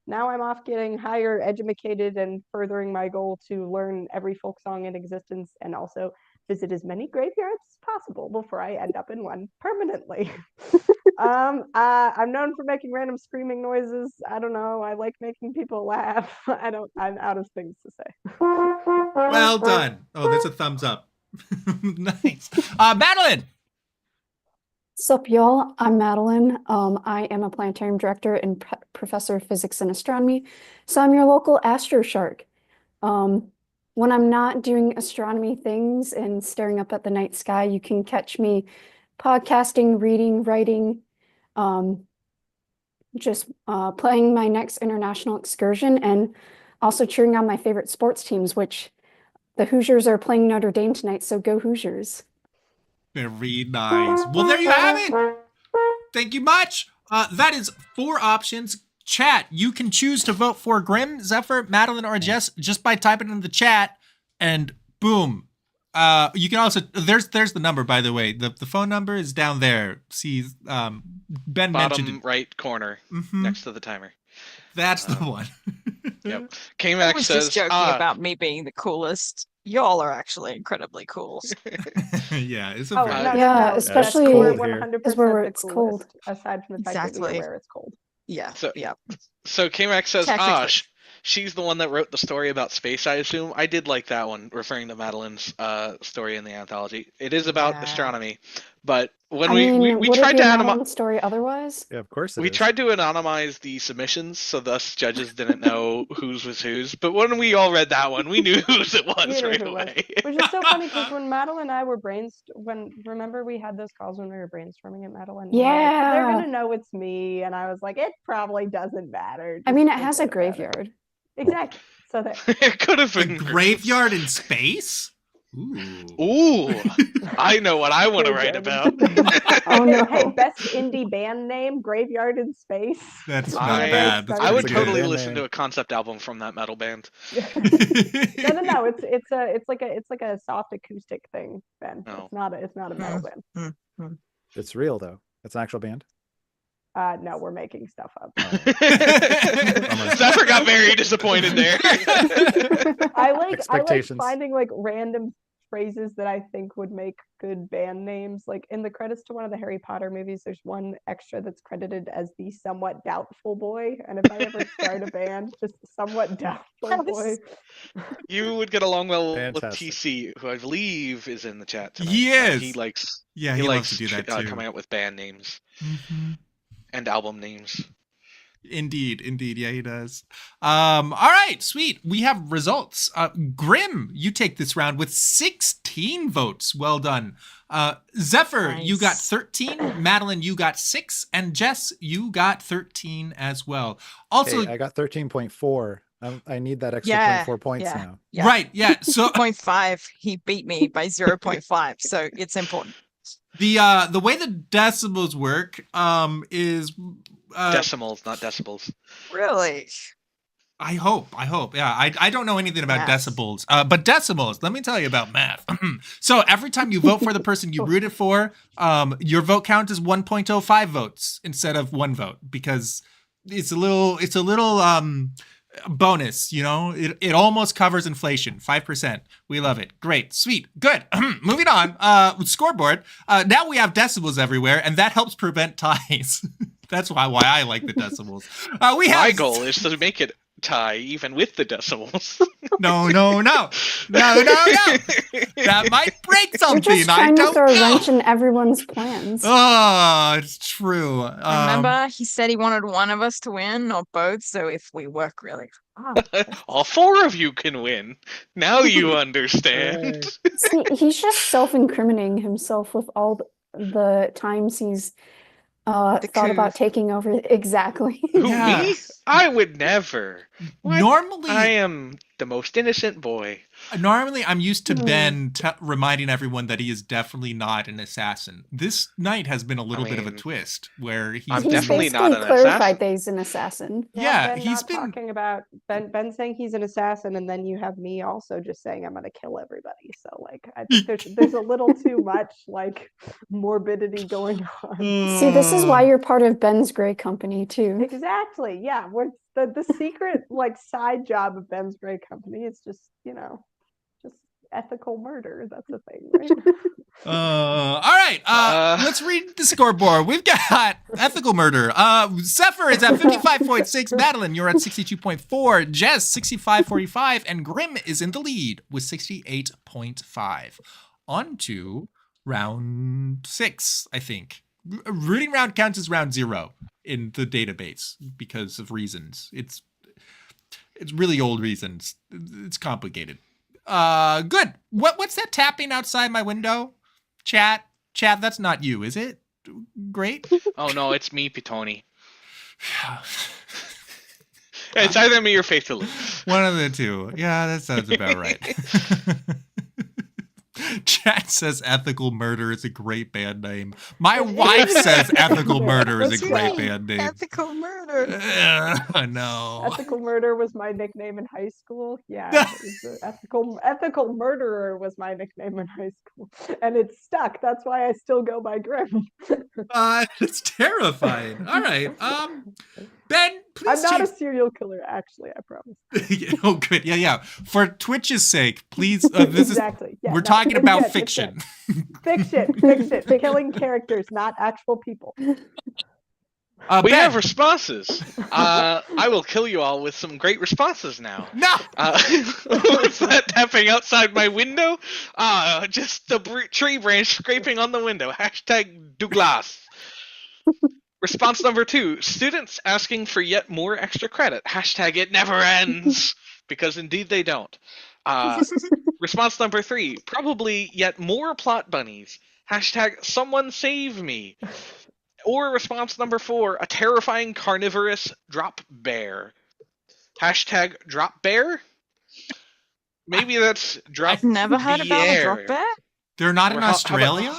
Now I'm off getting higher educated and furthering my goal to learn every folk song in existence and also visit as many graveyards as possible before I end up in one permanently. I'm known for making random screaming noises. I don't know. I like making people laugh. I'm out of things to say. Well done. Oh, there's a thumbs up. Nice. Madeline. Sup, y'all? I'm Madeline. I am a planetarium director and professor of physics and astronomy. So I'm your local astro shark. when I'm not doing astronomy things and staring up at the night sky, you can catch me podcasting, reading, writing, um, just planning my next international excursion, and also cheering on my favorite sports teams, which the Hoosiers are playing Notre Dame tonight, so go Hoosiers. Very nice. Well, there you have it. Thank you much. That is 4 options. Chat, you can choose to vote for Grim, Zephyr, Madeline, or Jess just by typing in the chat, and boom. You can also, there's the number, by the way. The phone number is down there. See, Ben mentioned Bottom it. right corner, next to the timer. That's the one. Yep. I K-Max was says, just joking about me being the coolest. Y'all are actually incredibly cool. Yeah, it's a Oh, very no, Yeah, no, especially that's, we're cold here. 100% is where the it's coolest, cold. aside from the fact that we Exactly. are where it's cold. Yeah. So- yeah. So K-Max says, Technically. she's the one that wrote the story about space, I assume. I did like that one, referring to Madeline's story in the anthology. It is about Yeah. astronomy, but when I we mean, would tried it be to a anonymize, Madeline story otherwise? Yeah, of course it we is. tried to anonymize the submissions, so thus judges didn't know whose was whose. But when we all read that one, we knew whose it was You knew right who it was. away. Which is so funny because when Madeline and I were remember we had those calls when we were brainstorming at Madeline? And we were like, they're Yeah. gonna know it's me, and I was like, it probably doesn't matter. I mean, it just has a forget about it." graveyard. Exactly. So there. It could have A been graveyard in space? Ooh. Ooh, I know what I want to write Graveyard. about. Oh no. Hey, best indie band name, Graveyard in Space. That's not I- bad. That's I would pretty good. totally Band listen name. to a concept album from that metal band. No. It's like a soft acoustic thing, Ben. Oh. It's not a metal band. It's real though. It's an actual band. No, we're making stuff up. Zephyr got very disappointed there. I like Expectations. finding like random phrases that I think would make good band names. Like in the credits to one of the Harry Potter movies, there's one extra that's credited as the somewhat doubtful boy. And if I ever start a band, just somewhat doubtful boy. You would get along well Fantastic. with TC, who I believe is in the chat tonight. He is. He likes Yeah, he he likes loves to do that too. coming up with band names Mhm. and album names. Indeed. Yeah, he does. All right, sweet. We have results. Grim, you take this round with 16 votes. Well done. Zephyr, you got Nice. 13. Madeline, you got 6. And Jess, you got 13 as well. Also, Hey, I got 13.4. I need that extra Yeah, 0.4 points yeah. now. Yeah. right, yeah. So 0.5. He beat me by 0.5. So it's important. the way the decimals work is Decimals, not decibels. Really? I hope. Yeah, I don't know anything about Yes. decibels, but decimals. Let me tell you about math. So every time you vote for the person you rooted for, your vote count is 1.05 votes instead of 1 vote because it's a little bonus. You know, it almost covers inflation. 5%. We love it. Great, sweet, good. Moving on. Scoreboard. Now we have decibels everywhere, and that helps prevent ties. That's why I like the decibels. We have My goal is to make it tie even with the decimals. No. That might break You're something. just I trying to don't throw a know. wrench in everyone's plans. Oh, it's true. Remember, he said he wanted one of us to win or both. So if we work really hard. All 4 of you can win. Now you understand. See, he's just self-incriminating himself with all the times he's thought about coup. taking over. Exactly. Who, Yeah. me? I would never. What? Normally, I am the most innocent boy. Normally, I'm used to Ben reminding everyone that he is definitely not an assassin. This night has been a little bit of a mean, twist where he's I'm He's definitely not basically an clarified assassin. that he's an assassin. Yeah, Ben he's not been- talking about Ben saying he's an assassin, and then you have me also just saying I'm gonna kill everybody. So like, I think there's a little too much like morbidity going on. See, this is why you're part of Ben's Gray Company too. Exactly. Yeah. We're the secret like side job of Ben's Gray Company. It's just just ethical murder. That's a thing, right? all right. Let's read the scoreboard. We've got ethical murder. Zephyr is at 55.6. Madeline, you're at 62.4. Jess, 65.45. And Grim is in the lead with 68.5. On to round 6, I think. Rooting round counts as round 0 in the database because of reasons. It's really old reasons. It's complicated. Good. What's that tapping outside my window? Chat, that's not you, is it? Great. Oh no, it's me, Pitoni. It's either me or Faith to lose. One of the two. Yeah, that sounds about right. Chat says Ethical Murder is a great band name. My wife says Ethical Murder is a great band name. Ethical Murder. No. Ethical Murder was my nickname in high school. Yeah, ethical Murderer was my nickname in high school, and it's stuck. That's why I still go by Grim. It's terrifying. All right. Ben, please. I'm not a serial killer, actually. I promise. Oh, good. Yeah. For Twitch's sake, please. This exactly. We're talking about fiction. Fiction. Killing characters, not actual people. We have responses. I will kill you all with some great responses now. No! What's that tapping outside my window? Just the tree branch scraping on the window. Hashtag Douglas. Response number 2. Students asking for yet more extra credit. Hashtag it never ends. Because indeed they don't. Response number 3. Probably yet more plot bunnies. Hashtag someone save me. Or response number 4, a terrifying carnivorous drop bear. Hashtag drop bear? Maybe that's drop I've never heard about a drop bear. They're not in Australia?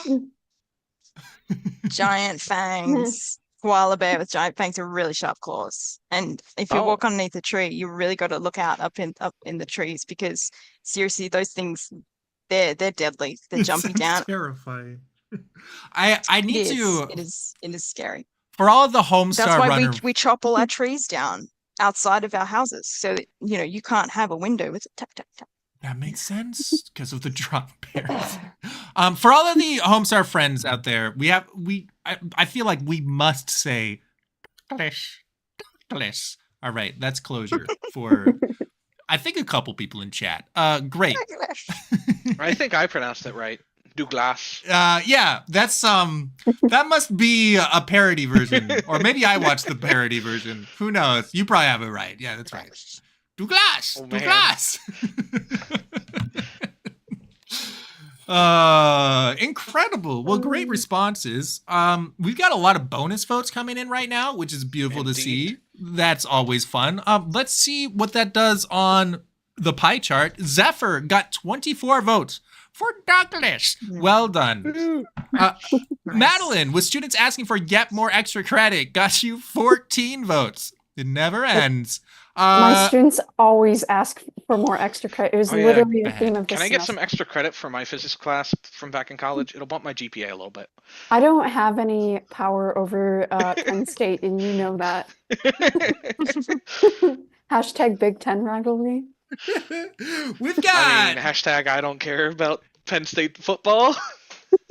Giant fangs. Koala bear with giant fangs and really sharp claws. And if you walk underneath a tree, you really got to look out up in the trees because seriously, those things, they're deadly. They're jumping down. Terrifying. I need to. It is scary. For all of the Homestar That's why runner, we chop all our trees down outside of our houses, so that you can't have a window with a tap tap tap. That makes sense because of the drop bears. For all of the Homestar friends out there, I feel like we must say Douglas. All right, that's closure for I think a couple people in chat. Great. I think I pronounced it right. Douglas. Yeah, that's that must be a parody version, or maybe I watched the parody version. Who knows? You probably have it right. Yeah, that's right. Douglas. Oh, Douglas. Incredible. Well, great responses. We've got a lot of bonus votes coming in right now, which is beautiful to see. That's always fun. Let's see what that does on the pie chart. Zephyr got 24 votes for Douglas. Well done. Madeline, with students asking for yet more extra credit, got you 14 votes. It never ends. My students always ask for more extra credit. It was literally a theme of this Can I get semester. some extra credit for my physics class from back in college? It'll bump my GPA a little bit. I don't have any power over Penn State, and you know that. Hashtag Big Ten rivalry. We've got hashtag I don't care about Penn State football.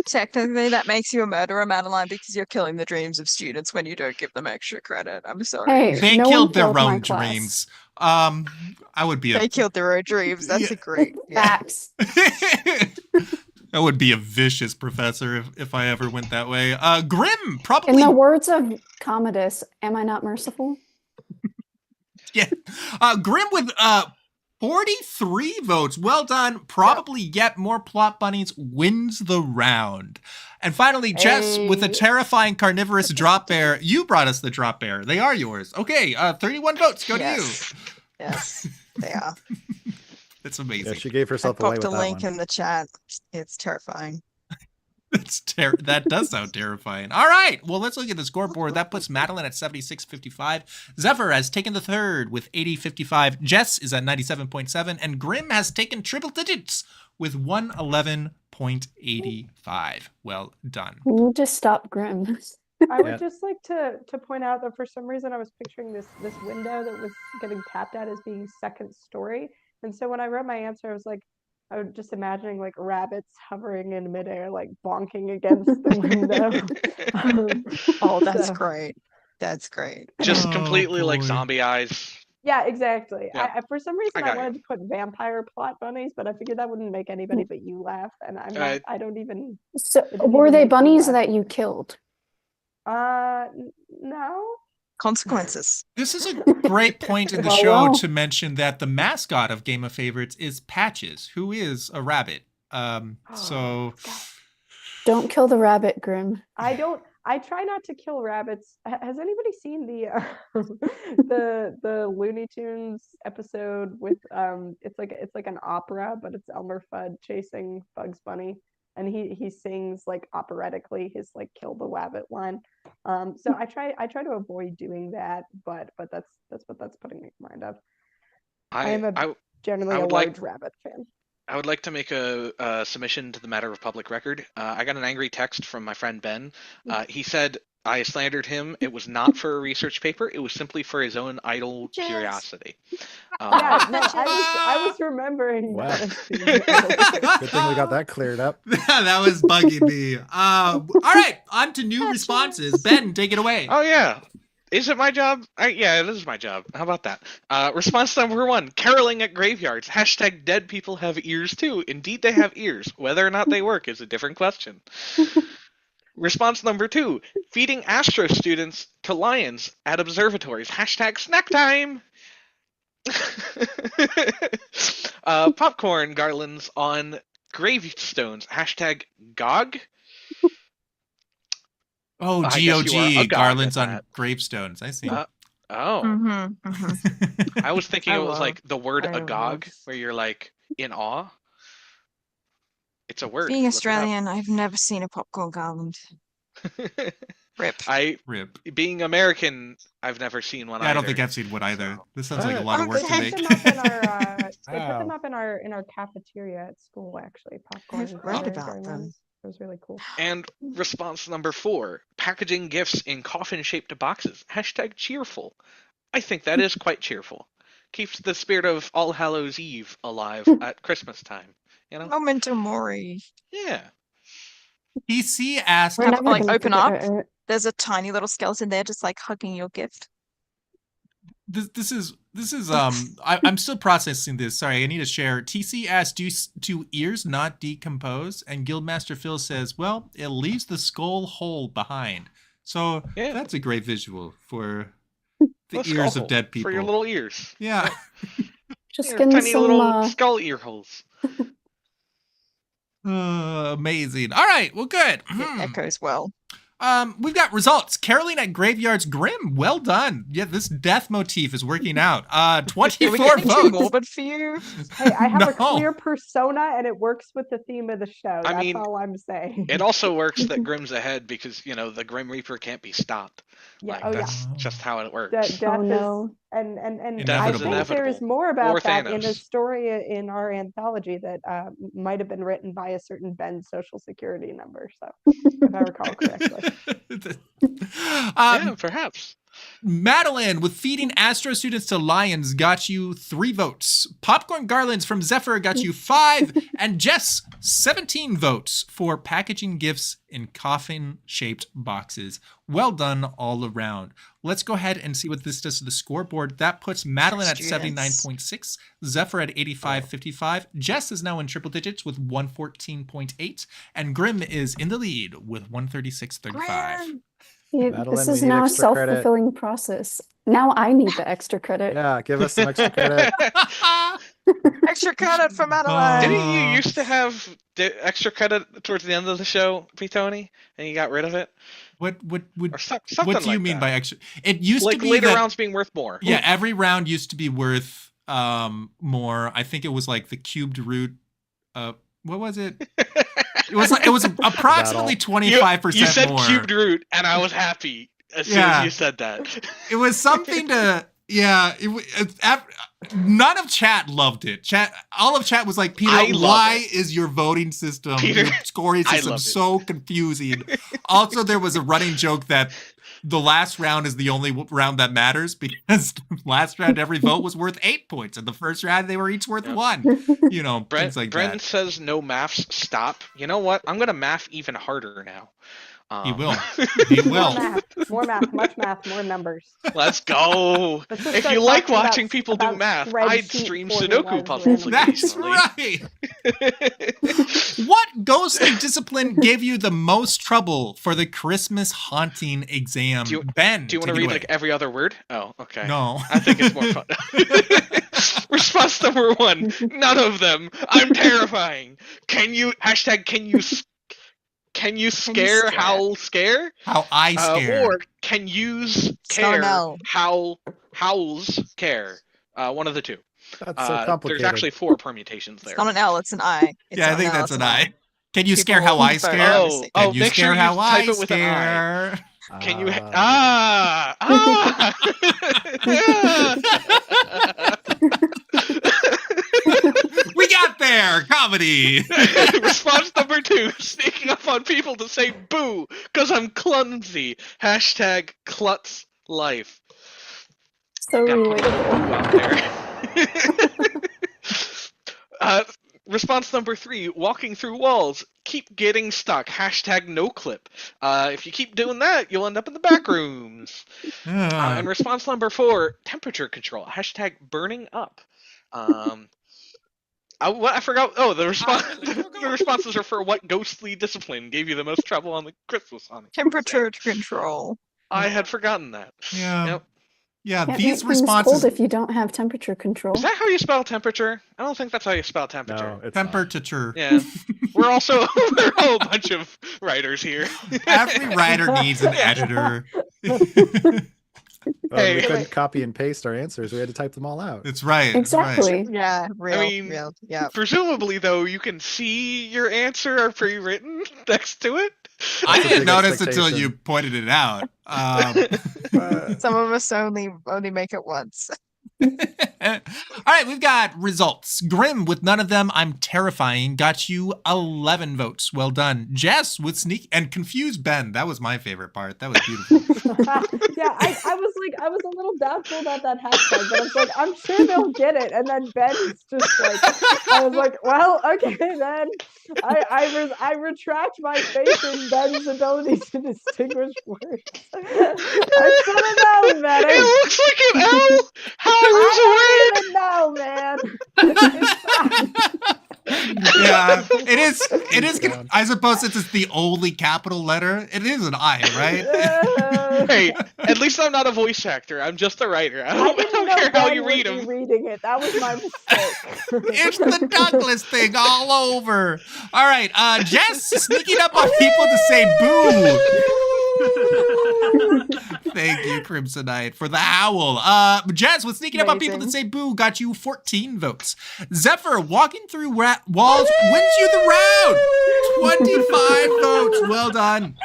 Technically, that makes you a murderer, Madeline, because you're killing the dreams of students when you don't give them extra credit. I'm sorry. Hey, they no killed one their my own class. dreams. I would be They killed their own dreams. That's a great Facts. I would be a vicious professor if I ever went that way. Grim, probably. In the words of Commodus, am I not merciful? Yeah. Grim with 43 votes. Well done. Probably yet more plot bunnies wins the round. And finally, Jess with a terrifying carnivorous drop bear. You brought us the drop bear. They are yours. Okay, 31 votes. Go to you. Yes, they are. That's amazing. Yeah, she gave I herself away popped with a that link one. in the chat. It's terrifying. That does sound terrifying. All right. Well, let's look at the scoreboard. That puts Madeline at 76.55. Zephyr has taken the third with 80.55. Jess is at 97.7. And Grim has taken triple digits with 111.85. Well done. You just stop Grim. I would just like to point out that for some reason I was picturing this window that was getting tapped at as being second story. And so when I wrote my answer, I was just imagining like rabbits hovering in midair, like bonking against the window. Oh, that's great. That's great. Just completely like zombie eyes. Yeah, exactly. Yeah. For some reason, I I got wanted to put vampire plot bunnies, but I figured that wouldn't make anybody but you laugh, and I'm not, I don't even. So, didn't were even they make me bunnies laugh. that you killed? No. consequences. This is a great point in the Oh, show wow. to mention that the mascot of Game of Favorites is Patches, who is a rabbit. So Don't kill the rabbit, Grim. I try not to kill rabbits. Has anybody seen the the Looney Tunes episode with it's like an opera, but it's Elmer Fudd chasing Bugs Bunny, and he sings like operatically his like kill the rabbit line. So I try to avoid doing that, but that's what that's putting me in mind of. I am generally a large rabbit fan. I would like to make a submission to the matter of public record. I got an angry text from my friend Ben. He said I slandered him. It was not for a research paper. It was simply for his own idle curiosity. Yeah, no, I was remembering. Wow. that. Good thing we got that cleared up. that was bugging me. All right, on to new responses. Ben, take it away. Oh yeah. Is it my job? Yeah, it is my job. How about that? Response number 1, caroling at graveyards. Hashtag dead people have ears too. Indeed, they have ears. Whether or not they work is a different question. Response number 2, feeding astro students to lions at observatories. Hashtag snack time. Popcorn garlands on gravestones. Hashtag GOG. Oh, I guess you are a GOG, god garlands at on that. gravestones. I see. Oh. I was thinking I it was love- like the word I agog, love- where you're like in awe. It's a word. Being Look it up. Australian, I've never seen a popcorn garland. Rip. Rip. Being American, I've never seen one. Yeah, I don't either. think I've seen one either. So- This sounds like a What? lot of work to They make. put them up in our they put Wow. them up in our cafeteria at school, actually. Popcorn. I've read about them. It was really cool. And response number 4, packaging gifts in coffin-shaped boxes. Hashtag cheerful. I think that is quite cheerful. Keeps the spirit of All Hallows Eve alive at Christmas time. You know? Memento mori. Yeah. PC asked, We're Have- never like, gonna open forget up. it. There's a tiny little skeleton there just like hugging your gift. this is I'm still processing this. Sorry, I need to share. TC asked, do ears not decompose? And Guildmaster Phil says, well, it leaves the skull hole behind. So Yeah. that's a great visual for the Little ears skull of dead hole people. For your little ears. Yeah. Just Your getting tiny little some skull ear holes. Amazing. All right. Well, good. It echoes well. We've got results. Caroline at Graveyards Grim. Well done. Yeah, this death motif is working out. Are we 24 getting too votes. morbid for you? Hey, I have a No. clear persona, and it works with the theme of the show. I That's mean, all I'm saying. It also works that Grim's ahead because, you know, the Grim Reaper can't be stopped. Yeah, Like, oh, yeah. that's just how it works. Death no. is and I Death is think there's inevitable. more Or about that in a Thanos. story in our anthology that might have been written by a certain Ben's social security number. So if I recall correctly. Yeah, perhaps. Madeline with feeding Astro students to lions got you 3 votes. Popcorn Garlands from ZEPHYR got you 5. And Jess, 17 votes for packaging gifts in coffin-shaped boxes. Well done all around. Let's go ahead and see what this does to the scoreboard. That puts Madeline at Students. 79.6, ZEPHYR at 85.55. Jess is now in triple digits with 114.8. And Grim is in the lead with 136.35. Yeah, Madeline, this we is need now a extra credit. self-fulfilling process. Now I need the extra credit. Yeah, give us some extra credit. Extra credit for Madeline. Didn't you used to have the extra credit towards the end of the show, P. Tony? And you got rid of it? What Or something what do you like mean that. by extra? It used Like to be later that, rounds being worth more. yeah, every round used to be worth more. I think it was like the cubed root. What was it? It was approximately 25% You said more. cubed root, and I was happy as soon Yeah. as you said that. It was something to yeah. None of chat loved it. All of chat was like, Peter, I love why it. is your voting system, Peter, your scoring I system love it. so confusing? Also, there was a running joke that the last round is the only round that matters because last round every vote was worth 8 points, and the first round they were each worth Yep. 1. You know, things like Brent that. says no maths. Stop. You know what? I'm gonna math even harder now. He will. He will. More math, much math, more numbers. Let's go. Let's just If start you like talking watching people do about math, I'd spreadsheet stream formulas Sudoku puzzles That's occasionally. right. What ghostly discipline gave you the most trouble for the Christmas haunting exam? Ben, Do you want to take it read away. like every other word? Oh, okay. No. I think it's more fun. Response number 1. None of them. I'm terrifying. Can you scare howl scare? How I scare. Or can use It's not an care L. howls care? One of the two. That's so complicated. There's actually 4 permutations there. It's not an L, it's an I. It's Yeah, I not think L, that's it's an I. I. Can you scare People how I vote. scare? Oh, Can you make scare sure you how type I it with an I. scare? Can you? We got there! Comedy! Response number 2: sneaking up on people to say boo because I'm clumsy. Hashtag klutz life. So Gotta put a relatable. boo out there. Response number 3: walking through walls. Keep getting stuck. Hashtag no clip. If you keep doing that, you'll end up in the back rooms. And response number 4: temperature control. Hashtag burning up. I forgot. Oh, the responses are for what ghostly discipline gave you the most trouble on the Christmas haunting. Temperature control. I had forgotten that. Yeah. Yep. Yeah, Can't these make things responses. cold if you don't have temperature control. Is that how you spell temperature? I don't think that's how you spell temperature. No, it's not. Temperature. Yeah. We're all a bunch of writers here. Every writer needs an editor. Well, Hey. we couldn't copy and paste our answers. We had to type them all out. That's right. That's right. Exactly. Yeah, real, mean, real. Yeah. Presumably, though, you can see your answer pre-written next to it. I That's a didn't big notice until expectation. you pointed it out. Some of us only make it once. All right, we've got results. Grim with none of them. I'm terrifying. Got you 11 votes. Well done. Jess with sneak and confused Ben. That was my favorite part. That was beautiful. Yeah, I was a little doubtful about that hashtag, but I was like, I'm sure they'll get it. And then Ben's just like, I was like, well, okay, then I retract my faith in Ben's ability to distinguish words. I should have known better. It looks like an L. How I was I don't even know, man. Yeah, it is. It is. I suppose since it's the only capital letter, it is an I, right? Hey, at least I'm not a voice actor. I'm just a writer. I don't care how you read them. Reading it. That was my mistake. It's the Douglas thing all over. All right, Jess sneaking up on people to say boo. Thank you, Crimsonite, for the owl. Jess with sneaking up on people to say boo got you 14 votes. Zephyr walking through walls wins you the round. 25 votes. Well done.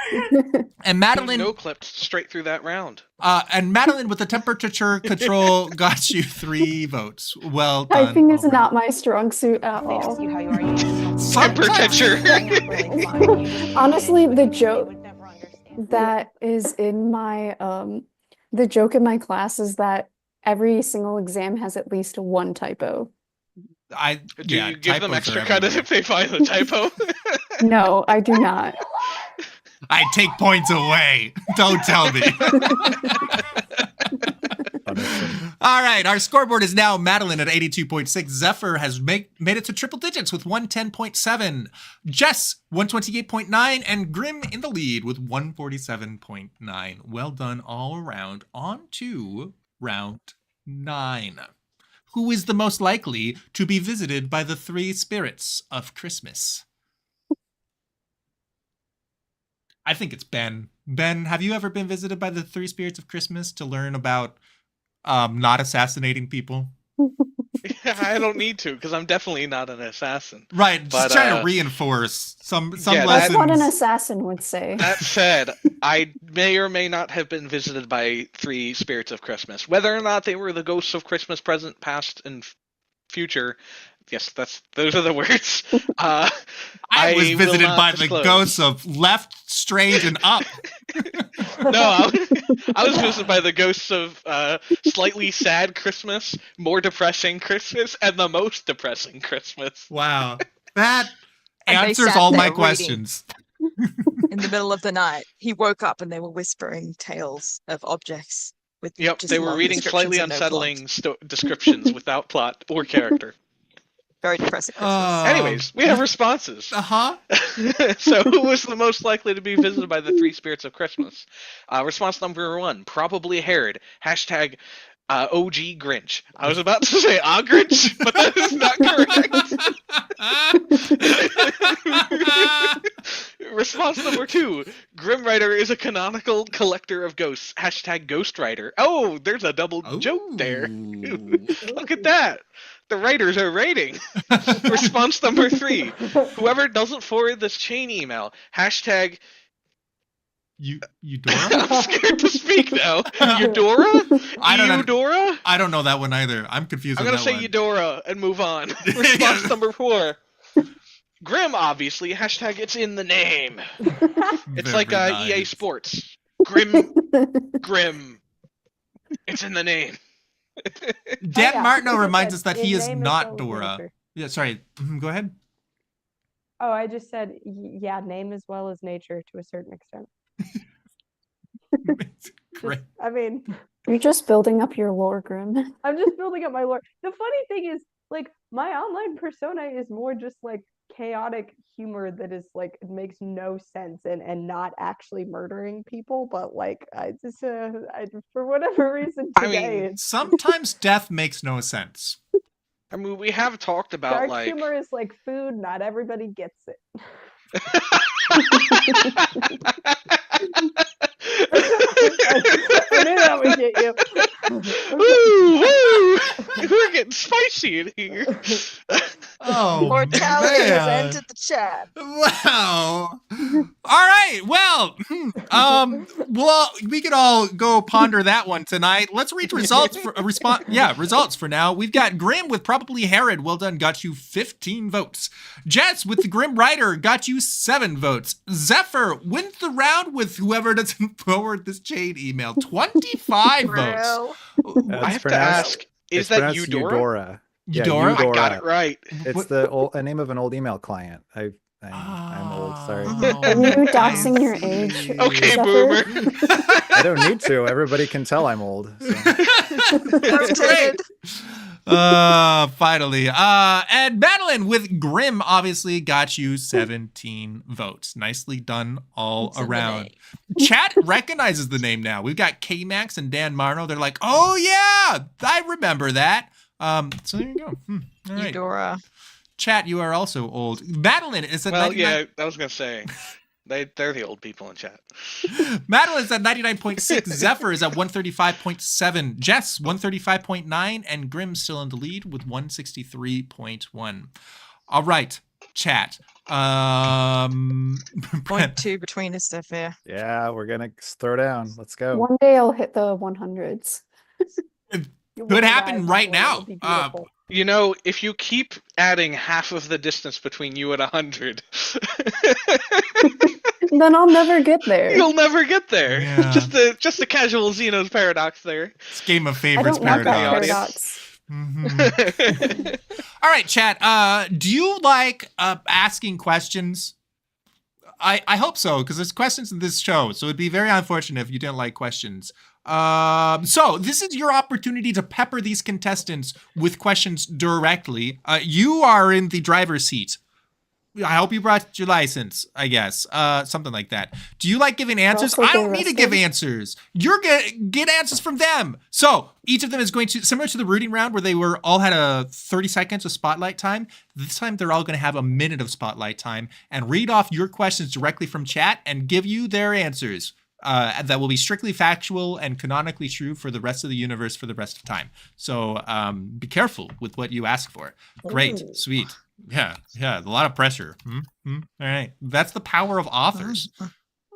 And Madeline No clipped straight through that round. and Madeline with the temperature control got you 3 votes. Well done. Typing is Aubrey. not my strong suit at all. Temperature. Honestly, the joke that is in my the joke in my class is that every single exam has at least one typo. Do you give them extra credit if they find the typo? No, I do not. I take points away. Don't tell me. All right, our scoreboard is now Madeline at 82.6. Zephyr has made it to triple digits with 110.7. Jess, 128.9. And Grim in the lead with 147.9. Well done all around. On to round 9. Who is the most likely to be visited by the 3 spirits of Christmas? I think it's Ben. Ben, have you ever been visited by the 3 spirits of Christmas to learn about not assassinating people? I don't need to, because I'm definitely not an assassin. Right, just But, trying to reinforce some yeah, That's lessons. what an assassin would say. That said, I may or may not have been visited by 3 spirits of Christmas. Whether or not they were the ghosts of Christmas present, past, and future, yes, those are the words. I was will visited not by disclose. the ghosts of Left, Strange, and Up. No, I was visited by the ghosts of slightly sad Christmas, more depressing Christmas, and the most depressing Christmas. Wow. That And they answers sat all there my reading. questions. And in the middle of the night, he woke up and they were whispering tales of objects. With Yep, just they were long reading descriptions slightly and no plot. unsettling descriptions without plot or character. Very depressing Christmas. Anyways, we have responses. So, who was the most likely to be visited by the three spirits of Christmas? Response number 1, probably Herod. Hashtag OG Grinch. I was about to say Grinch, but that is not correct. Response number 2, Grim Rider is a canonical collector of ghosts. Hashtag Ghost Rider. Oh, there's a double joke there. Look at that. The writers are writing. Response number 3, whoever doesn't forward this chain email. Hashtag Eudora? I'm scared to speak now. Eudora? Eudora? I don't know that one either. I'm confused. I'm gonna say Eudora and move on. Response number 4. Grim, obviously. Hashtag it's in the name. It's like nice. EA Sports. Grim. It's in the name. Dan Martineau reminds us that In he is name as not well as Dora. nature. Yeah, sorry. Go ahead. Oh, I just said, yeah, name as well as nature to a certain extent. Great. I mean, You're just building up your lore, Grim. I'm just building up my lore. The funny thing is, like, my online persona is more just like chaotic humor that is like, it makes no sense and not actually murdering people, but like, I just, for whatever reason today, it's Sometimes death makes no sense. I mean, we have talked about dark like humor is like food, not everybody gets it. I knew that would get you. Woo! We're getting spicy in here. Oh, Mortality has man. entered the chat. Wow. All right. Well, well, we could all go ponder that one tonight. Let's read results for results for now. We've got Grim with probably Herod. Well done. Got you 15 votes. Jess with the Grim Rider got you 7 votes. Zephyr wins the round with whoever doesn't forward this chain email. 25 votes. I have to ask, is that Eudora? Yeah, Eudora? I got it right. It's the a name of an old email client. I'm old. Sorry. Are you doxing your age? Okay, Zephyr? boomer. I don't need to. Everybody can tell I'm old. So. That's great. Finally. And Madeline with Grim obviously got you 17 votes. Nicely done all around. Chat recognizes the name now. We've got K-Max and Dan Marno. They're like, oh yeah, I remember that. So there you go. All right. Eudora. Chat, you are also old. Madeline is at 99. I was gonna say they're the old people in chat. Madeline is at 99.6. Zephyr is at 135.7. Jess 135.9, and Grim's still in the lead with 163.1. All right, chat. 0.2 between us, Zephyr. Yeah, we're gonna throw down. Let's go. One day I'll hit the 100s. Could happen right now. You know, if you keep adding half of the distance between you and 100, Then I'll never get there. you'll never get there. Yeah. Just a casual Xeno's paradox there. It's Game of I Favorites don't want that paradox. paradox. Mhm. All right, chat. Do you like asking questions? I hope so, because there's questions in this show, so it'd be very unfortunate if you didn't like questions. So this is your opportunity to pepper these contestants with questions directly. You are in the driver's seat. I hope you brought your license, I guess. Something like that. Do you like giving answers? Also I don't need to give arrested. answers. You're gonna get answers from them. So each of them is going to, similar to the rooting round where they were all had a 30 seconds of spotlight time. This time they're all going to have a minute of spotlight time and read off your questions directly from chat and give you their answers. That will be strictly factual and canonically true for the rest of the universe for the rest of time. So be careful with what you ask for. Great, sweet. Yeah, a lot of pressure. All right, that's the power of authors.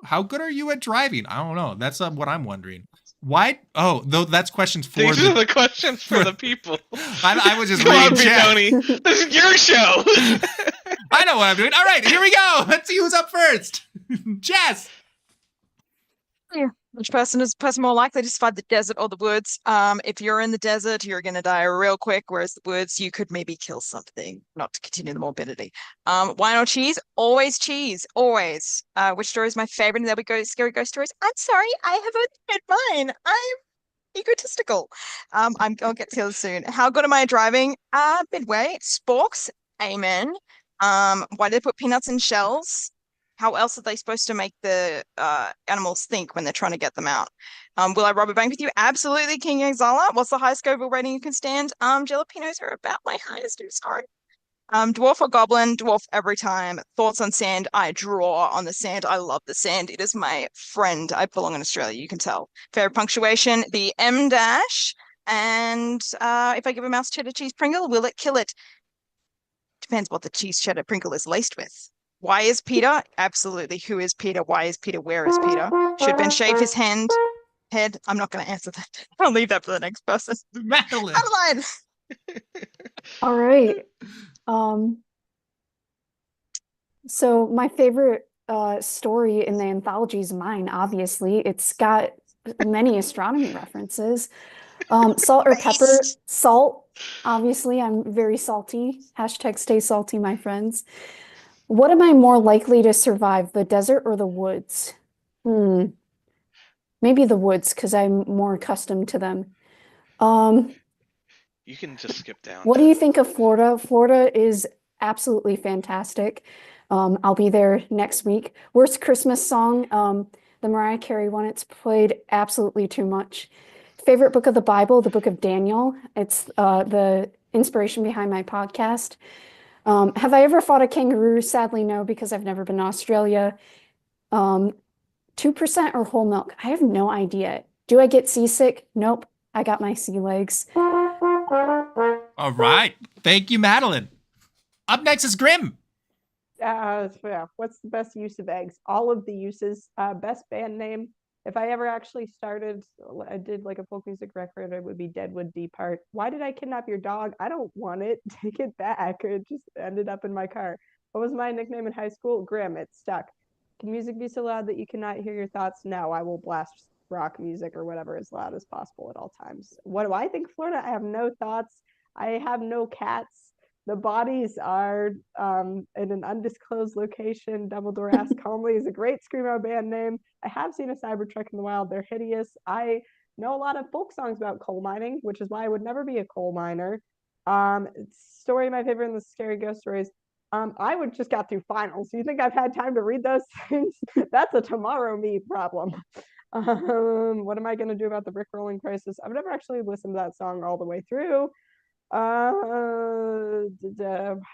How good are you at driving? I don't know. That's what I'm wondering. Why? Oh, though that's questions for These are the questions for the people. I was just Come on, reading chat. Tony. This is your show. I know what I'm doing. All right, here we go. Let's see who's up first. Jess. Which person is person more likely to survive the desert or the woods? If you're in the desert, you're gonna die real quick, whereas the woods, you could maybe kill something, not to continue the morbidity. Wine or cheese? Always cheese, always. Which story is my favorite? And there we go, scary ghost stories. I'm sorry, I have a mine. I'm egotistical. I'll get to the soon. How good am I at driving? Midway. Sporks, amen. Why do they put peanuts in shells? How else are they supposed to make the animals think when they're trying to get them out? Will I rob a bank with you? Absolutely, King Exala. What's the highest Scoville rating you can stand? Jalapenos are about my highest. I'm sorry. Dwarf or goblin? Dwarf every time. Thoughts on sand? I draw on the sand. I love the sand. It is my friend. I belong in Australia, you can tell. Favorite punctuation? The M dash. And if I give a mouse cheddar cheese Pringle, will it kill it? Depends what the cheese cheddar Pringle is laced with. Why is Peter? Absolutely. Who is Peter? Why is Peter? Where is Peter? Should Ben shave his head? I'm not going to answer that. I'll leave that for the next person. Madeline. Madeline. All right. So my favorite story in the anthology is mine, obviously. It's got many astronomy references. Salt or pepper? Salt. Obviously, I'm very salty. Hashtag stay salty, my friends. What am I more likely to survive, the desert or the woods? Maybe the woods, because I'm more accustomed to them. You can just skip down. What do you think of Florida? Florida is absolutely fantastic. I'll be there next week. Worst Christmas song, the Mariah Carey one. It's played absolutely too much. Favorite book of the Bible, the book of Daniel. It's the inspiration behind my podcast. Have I ever fought a kangaroo? Sadly, no, because I've never been to Australia. 2% or whole milk? I have no idea. Do I get seasick? Nope. I got my sea legs. All right. Thank you, Madeline. Up next is Grim. Yeah. What's the best use of eggs? All of the uses. Best band name. If I ever actually I did like a folk music record, it would be Deadwood Depart. Why did I kidnap your dog? I don't want it. Take it back. It just ended up in my car. What was my nickname in high school? Grim. It stuck. Can music be so loud that you cannot hear your thoughts? No, I will blast rock music or whatever as loud as possible at all times. What do I think, Florida? I have no thoughts. I have no cats. The bodies are in an undisclosed location. Dumbledore Ask Calmly is a great screamo band name. I have seen a Cybertruck in the wild. They're hideous. I know a lot of folk songs about coal mining, which is why I would never be a coal miner. Story my favorite in the scary ghost stories. I would just got through finals. You think I've had time to read those things? That's a tomorrow me problem. What am I going to do about the Rickrolling crisis? I've never actually listened to that song all the way through. How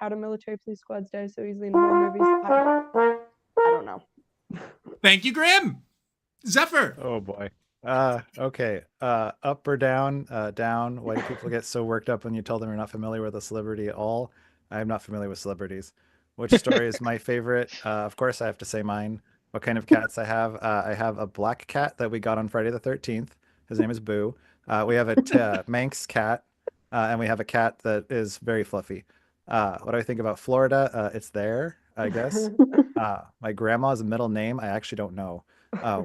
do military police squads die so easily in horror movies? I don't know. Thank you, Grim. Zephyr. Oh boy. Okay. Up or down? Down. Why do people get so worked up when you tell them you're not familiar with a celebrity at all? I am not familiar with celebrities. Which story is my favorite? Of course, I have to say mine. What kind of cats I have? I have a black cat that we got on Friday the 13th. His name is Boo. We have a Manx cat. And we have a cat that is very fluffy. What do I think about Florida? It's there, I guess. My grandma's middle name, I actually don't know.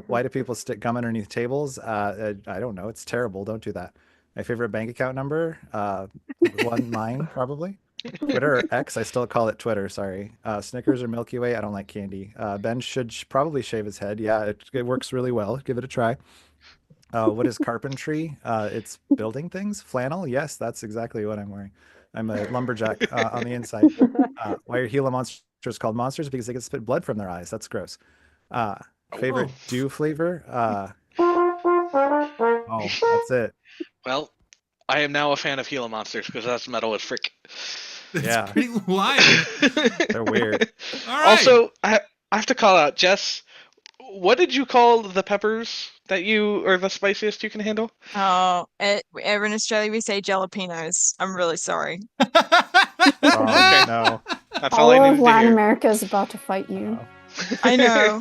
Why do people stick gum underneath tables? I don't know. It's terrible. Don't do that. My favorite bank account number? Mine, probably. Twitter or X, I still call it Twitter, sorry. Snickers or Milky Way, I don't like candy. Ben should probably shave his head. Yeah, it works really well. Give it a try. What is carpentry? It's building things. Flannel? Yes, that's exactly what I'm wearing. I'm a lumberjack on the inside. Why are Gila monsters called monsters? Because they can spit blood from their eyes. That's gross. Favorite dew flavor? Oh, that's it. Well, I am now a fan of Gila monsters because that's metal as frick. That's pretty wild. They're weird. All right. Also, I have to call out, Jess, what did you call the peppers that you are the spiciest you can handle? Oh, ever in Australia we say jalapenos. I'm really sorry. Oh, no. That's all I All needed of to Latin hear. America is about to fight you. I know.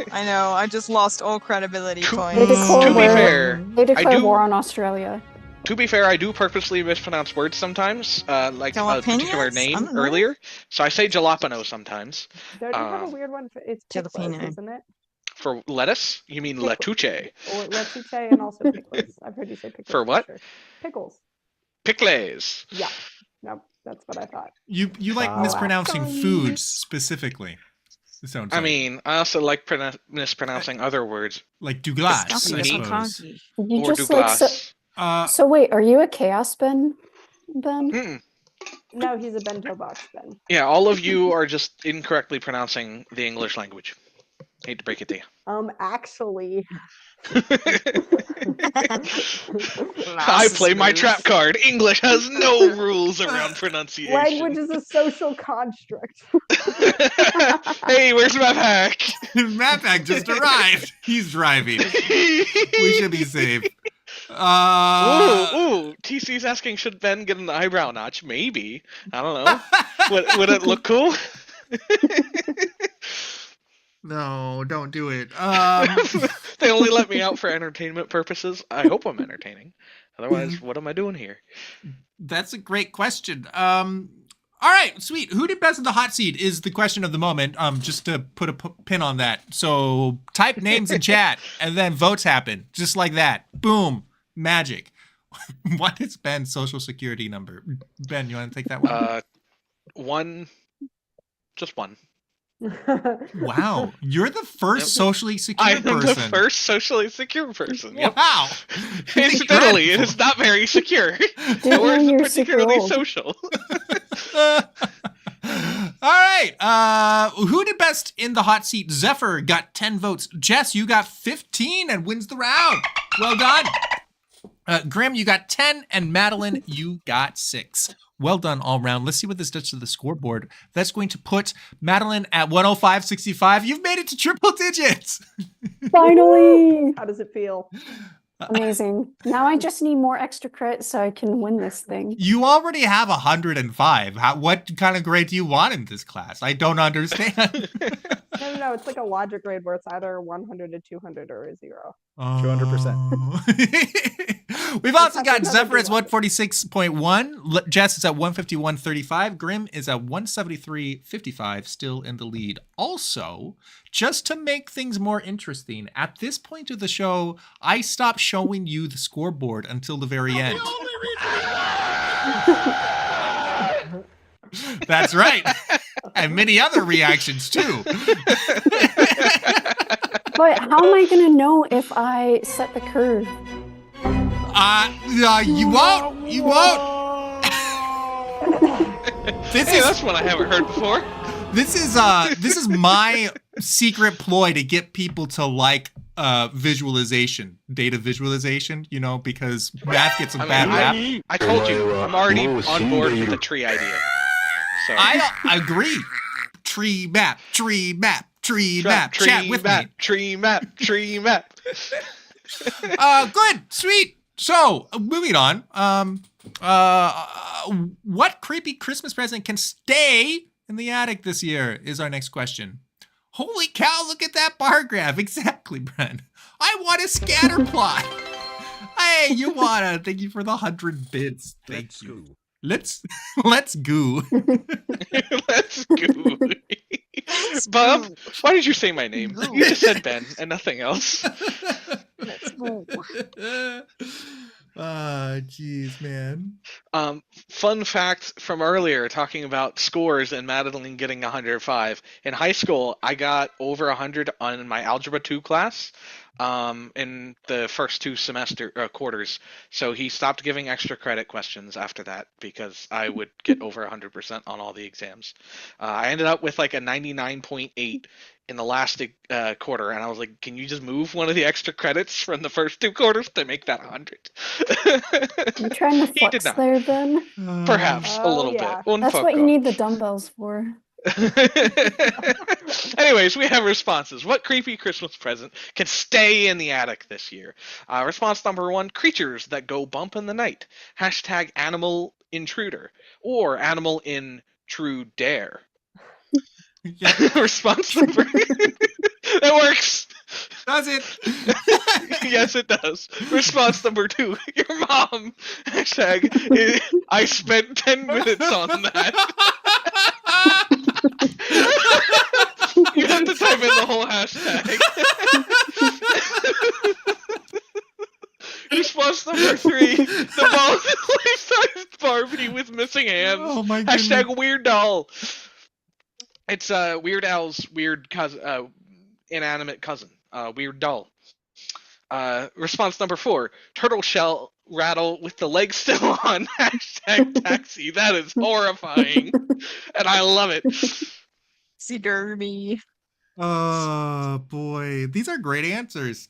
I just lost all credibility points. They declare To be war. fair, They declare do- war on Australia. To be fair, I do purposely mispronounce words sometimes, like a particular Jalapenos? I name don't know. earlier. So I say jalapeno sometimes. Don't you have a weird one? It's pickles, Jalapeno. isn't it? For lettuce, you mean letuche. Or lettuce and also pickles. I've heard you say pickles. For what? Sure. Pickles. Pickles. Yeah. Nope. That's what I thought. You like Wow. mispronouncing foods specifically. It sounds I like. mean, I also like mispronouncing other words. Like Douglas, I Disgusting. suppose. You Or just like Douglas. so wait, are you a chaos Ben? Ben? Mm-mm. No, he's a bento box, Ben. Yeah, all of you are just incorrectly pronouncing the English language. Hate to break it to you. Actually. I play my trap card. English has no rules around pronunciation. Language is a social construct. Hey, where's my pack? Matt Pack just arrived. He's driving. We should be safe. Ooh, TC's asking, should Ben get an eyebrow notch? Maybe. I don't know. Would it look cool? No, don't do it. They only let me out for entertainment purposes. I hope I'm entertaining. Otherwise, what am I doing here? That's a great question. All right, sweet. Who did best in the hot seat is the question of the moment. Just to put a pin on that. So type names in chat, and then votes happen, just like that. Boom, magic. What is Ben's social security number? Ben, you want to take that one? One, just one. Wow, you're the first socially secure I am person. the first socially secure person. Yep. Wow. Incidentally, it is not very secure. Nor is it you're super particularly old. social. All right. Who did best in the hot seat? Zephyr got 10 votes. Jess, you got 15 and wins the round. Well done. Grim, you got 10, and Madeline, you got 6. Well done all round. Let's see what this does to the scoreboard. That's going to put Madeline at 105.65. You've made it to triple digits. Finally! How does it feel? Amazing. Now I just need more extra credit so I can win this thing. You already have 105. What kind of grade do you want in this class? I don't understand. No. It's like a logic grade where it's either 100 to 200 or a 0. 200%. We've also That's got another Zephyr good at 146.1. Jess is at 151.35. Grim is at 173.55, still in the lead. Also, just to make things more interesting, at this point of the show, I stopped showing you the scoreboard until the very end. That's right. And many other reactions too. But how am I going to know if I set the curve? You won't. You won't. That's one I haven't heard before. This is my secret ploy to get people to like visualization, data visualization, because math gets a bad rap. I told you, I'm already on board with the tree idea. So I agree. Tree map. Chat with me. Tree map. Good, sweet. So, moving on. What creepy Christmas present can stay in the attic this year is our next question. Holy cow, look at that bar graph. Exactly, Brent. I want a scatter plot. Hey, you wanna. Thank you for the 100 bits. Thank you. Let's goo. Let's go. Bob, why did you say my name? You just said Ben and nothing else. Let's go. Jeez, man. Fun fact from earlier, talking about scores and Madeline getting 105. In high school, I got over 100 on my Algebra 2 class in the first 2 quarters. So he stopped giving extra credit questions after that because I would get over 100% on all the exams. I ended up with like a 99.8 in the last quarter, and I was like, can you just move one of the extra credits from the first 2 quarters to make that 100? You trying to He did flex not. there, Ben? Perhaps a Oh, little yeah. bit. Un That's what you poco. need the dumbbells for. Anyways, we have responses. What creepy Christmas present can stay in the attic this year? Response number 1, creatures that go bump in the night. # animal intruder or animal in true dare. Yeah. Response number that works. Does it? Yes, it does. Response number 2, your mom. # I spent 10 minutes on that. You have to type in the whole hashtag. Response number 3: the ball is a life-sized Barbie with missing hands. Oh my goodness. Hashtag weird doll. It's Weird Al's weird cousin, inanimate cousin. Weird doll. Response number 4: turtle shell rattle with the legs still on. Hashtag taxi. That is horrifying, and I love it. See Derby. Oh boy, these are great answers.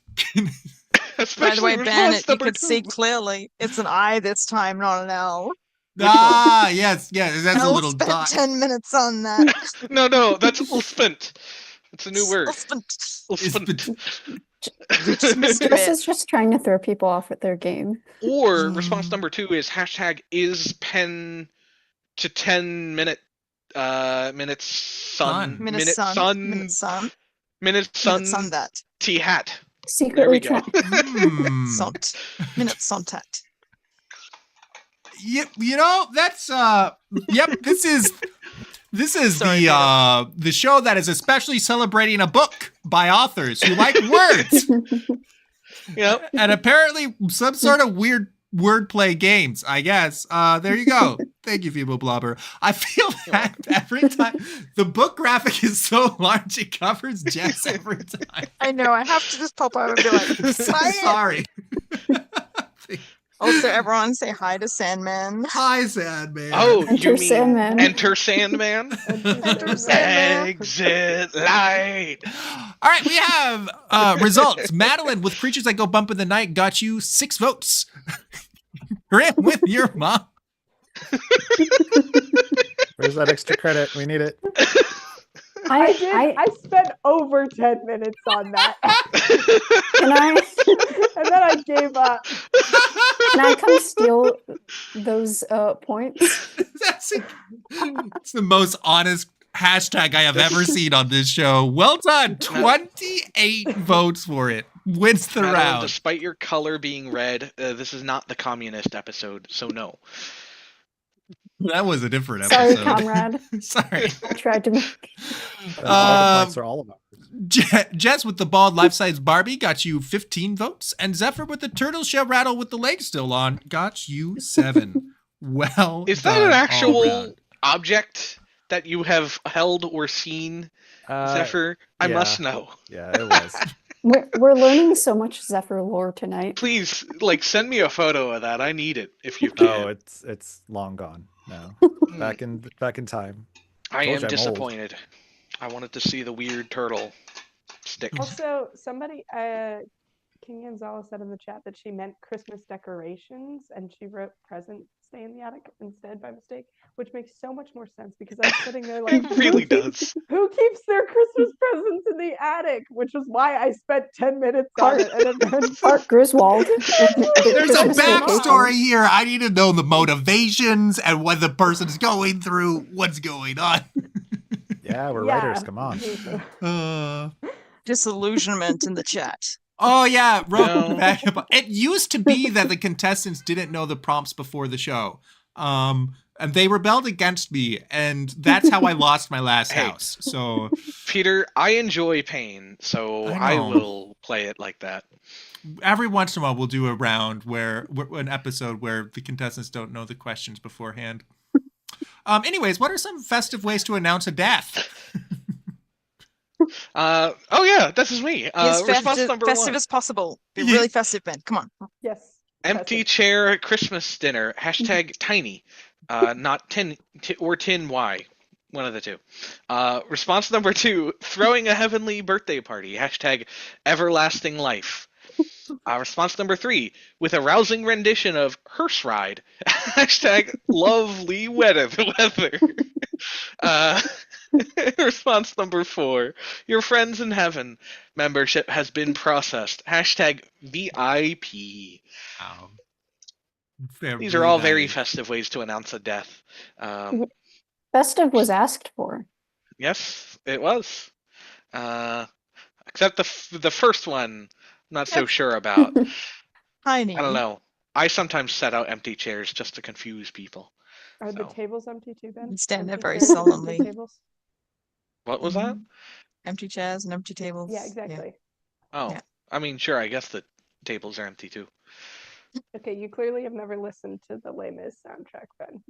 By the way, Ben, response you number could 2. see clearly. It's an I this time, not an L. Yes, that's a L little spent dot. 10 minutes on that. No, that's ulspent. It's a new word. Ulspent. Jess is just trying to throw people off with their game. Or response number 2 is hashtag is pen to 10 minutes sun. Minute sun. That. T hat. Secretly There we go. Sunt. Minute suntat. Yep, that's yep, this is Sorry, the show that is especially celebrating a book by authors who like words. Yep. And apparently some sort of weird wordplay games, I guess. There you go. Thank you, Feeble Blobber. I feel that every time the book graphic is so large it covers Jess every time. I know, I have to just pop over and be like, Sorry. Also, everyone say hi to Sandman. Hi, Sandman. Oh, Enter you mean Sandman. Enter Sandman? Enter Sandman. Exit light. All right, we have results. Madeline with Creatures That Go Bump in the Night got you 6 votes. You're in with your mom. Where's that extra credit? We need it. I spent over 10 minutes on that. Can I And then I gave up. can I come steal those points? It's the most honest hashtag I have ever seen on this show. Well done. 28 votes for it. Wins the Madeline, round. despite your color being red, this is not the communist episode, so no. That was a different Sorry, episode. comrade. Sorry. I tried to make All the points are all of ours. Jess with the bald life-size Barbie got you 15 votes, and Zephyr with the turtle shell rattle with the legs still on got you 7. Well, Is that done an all actual round. object that you have held or seen, Zephyr? I yeah. must know. Yeah, it was. We're learning so much Zephyr lore tonight. Please, send me a photo of that. I need it if you can. Oh, it's long gone now. Back in time. I told am you I'm old. disappointed. I wanted to see the weird turtle sticks. Also, somebody, King Gonzalez said in the chat that she meant Christmas decorations and she wrote present stay in the attic instead by mistake, which makes so much more sense because I was sitting there like, It really does. who keeps their Christmas presents in the attic? Which was why I spent 10 minutes on it. And then Art Griswold. There's a backstory here. I need to know the motivations and what the person's going through, what's going on. Yeah, we're Yeah. writers. Come on. Disillusionment in the chat. Oh yeah, No. it used to be that the contestants didn't know the prompts before the show, and they rebelled against me, and that's how I lost my last Hey. house. So Peter, I enjoy pain, so I I know. will play it like that. every once in a while, we'll do a round an episode where the contestants don't know the questions beforehand. Anyways, what are some festive ways to announce a death? Oh yeah, this is me. Yes, Response number festive 1. as possible. Be Yeah. really festive, Ben. Come on. yes. Empty chair Christmas dinner. Hashtag tiny. Not tin or tin Y. One of the two. Response number 2. Throwing a heavenly birthday party. Hashtag everlasting life. Response number 3. With a rousing rendition of Hearse Ride. Hashtag lovely weather. Response number 4. Your friends in heaven. Membership has been processed. Hashtag VIP. These are all very festive ways to announce a death. Festive was asked for. Yes, it was. Except the first one, not so sure about. Tiny. I don't know. I sometimes set out empty chairs just to confuse people. Are the So. tables empty too, Ben? You stand there Empty very chairs, empty solemnly. tables? What was that? Empty chairs and empty tables. Yeah, exactly. Oh, Yeah. I mean, sure. I guess the tables are empty too. Okay, you clearly have never listened to the Les Mis soundtrack, Ben.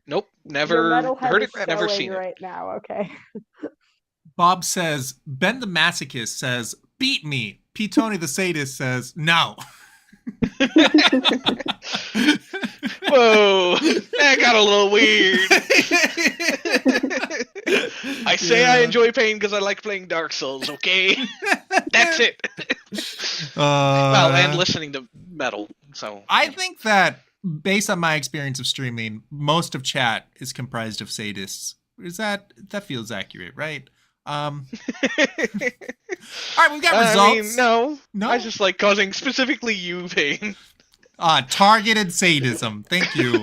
Nope, Your never metalhead heard is it, never showing seen it. right now. Okay. Bob says, Ben the Masochist says, beat me. P. Tony the Sadist says, no. Whoa, that got a little weird. I say I enjoy pain because I like playing Dark Souls, okay? That's it. Well, and listening to metal. So I think that based on my experience of streaming, most of chat is comprised of sadists. That feels accurate, right? All right, we've got results. No. I just like causing specifically you pain. Targeted sadism. Thank you.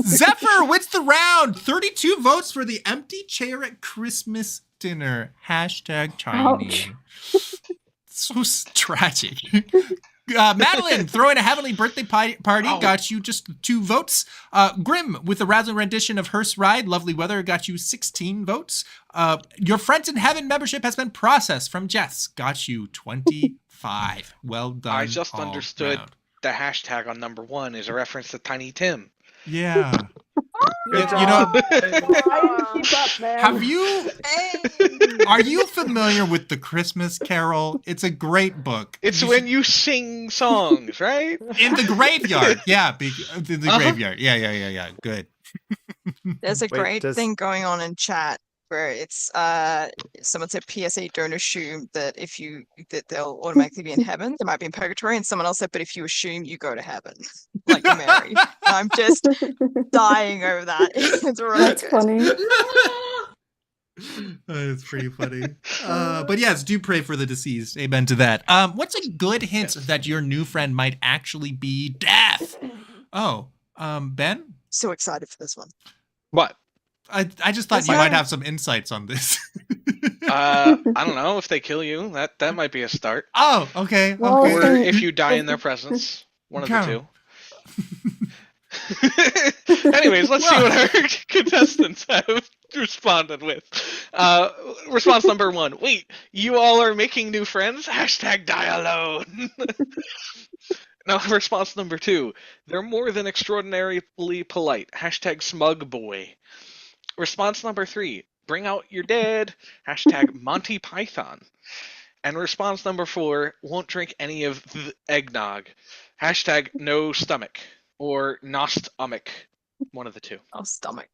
Zephyr wins the round. 32 votes for the empty chair at Christmas dinner. #Tiny. So tragic. Madeline throwing a heavenly birthday party got you just 2 votes. Grim with a rousing rendition of Hearst Ride, Lovely Weather got you 16 votes. Your Friends in Heaven membership has been processed from Jess, got you 25. Well done. I just all understood round. the hashtag on number 1 is a reference to Tiny Tim. Yeah. Good You know, trying to keep up, man. Are you familiar with the Christmas Carol? It's a great book. It's when you sing songs, right? In the graveyard. Yeah, in the graveyard. Yeah. Good. There's a great thing going on in chat where it's someone said PSA, don't assume that that they'll automatically be in heaven. They might be in purgatory, and someone else said, but if you assume, you go to heaven, like Mary. I'm just dying over that. It's really That's good. funny. It's pretty funny. But yes, do pray for the deceased. Amen to that. What's a good hint that your new friend might actually be death? Oh, Ben? So excited for this one. What? I just thought you might have some insights on this. I don't know. If they kill you, that might be a start. Oh, okay. Well, Okay. Or if you die in their presence. One of the two. Anyways, let's see what our contestants have responded with. Response number 1. Wait, you all are making new friends? #die alone. Now, response number 2. They're more than extraordinarily polite. #smug boy. Response number 3. Bring out your dead. #Monty Python. And response number 4. Won't drink any of the eggnog. #no stomach. Or nostomach. One of the two. Oh, stomach.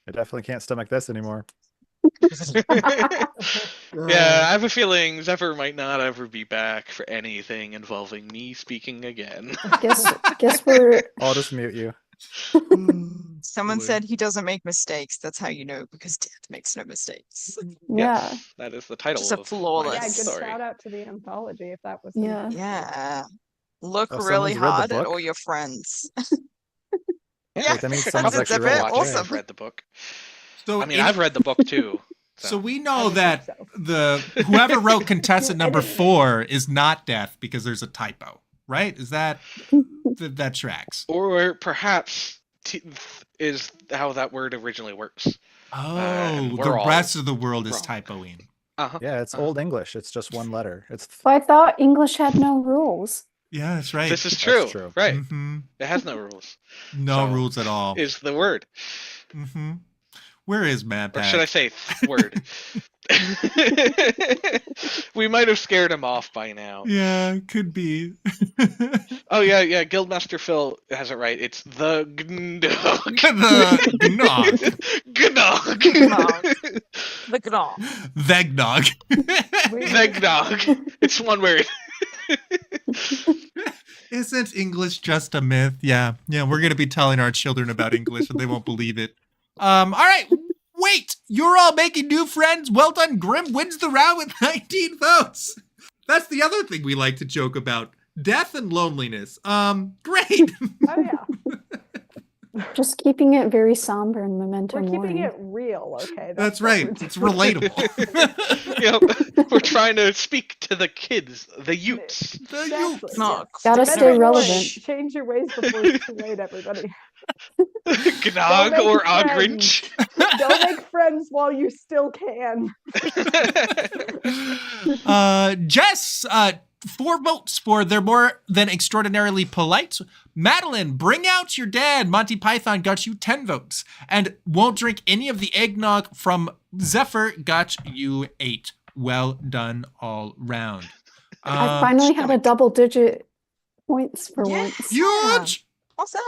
I definitely can't stomach this anymore. Yeah, I have a feeling Zephyr might not ever be back for anything involving me speaking again. Guess we're I'll just mute you. Someone said he doesn't make mistakes. That's how you know, because death makes no mistakes. yeah. Yes, that is the title Just a of flawless. Yeah, my good story. shout out to the anthology if that was. Yeah. Yeah. Look Oh, really someone's read the hard at book? all your friends. Yeah, Wait, that means That's someone's it, actually Zephyr. read it. Awesome. I've read the book. So I mean, I've read the book too. So we I know don't that think so. whoever wrote contestant number 4 is not death because there's a typo, right? Is that tracks? Or perhaps is how that word originally works. Oh, the we're all rest of the world is wrong. typoing. Uh-huh. Yeah, it's Old English. It's just one letter. It's Well, I thought English had no rules. Yeah, that's right. This is true. true. Right. Mm-hmm. It has no rules. No So, rules at all. Is the word. Mm-hmm. Where is Matt? Or should I say word? We might have scared him off by now. Yeah, could be. Oh, yeah. Guildmaster Phil has it right. It's the Gnog. The Gnog. Gnog. The gnaw. Vegnog. Vegnog. It's one word. Isn't English just a myth? Yeah, we're going to be telling our children about English and they won't believe it. All right, wait, you're all making new friends. Well done, Grim wins the round with 19 votes. That's the other thing we like to joke about. Death and loneliness. Great. Oh yeah, Just keeping it very somber and memento we're keeping mori. it real. Okay, That's what right. we're It's doing. relatable. We're trying to speak to the kids, the youths. Exactly. Gnog. Gotta Better stay English. relevant. Change your ways before it's too late, everybody. Gnog make or friends. Ogrinch. Don't make friends while you still can. Jess, 4 votes for They're More Than Extraordinarily Polite. Madeline, Bring Out Your Dad, Monty Python got you 10 votes. And Won't Drink Any of the Eggnog from ZEPHYR got you 8. Well done all round. I finally had a double-digit points for once. Huge! Awesome.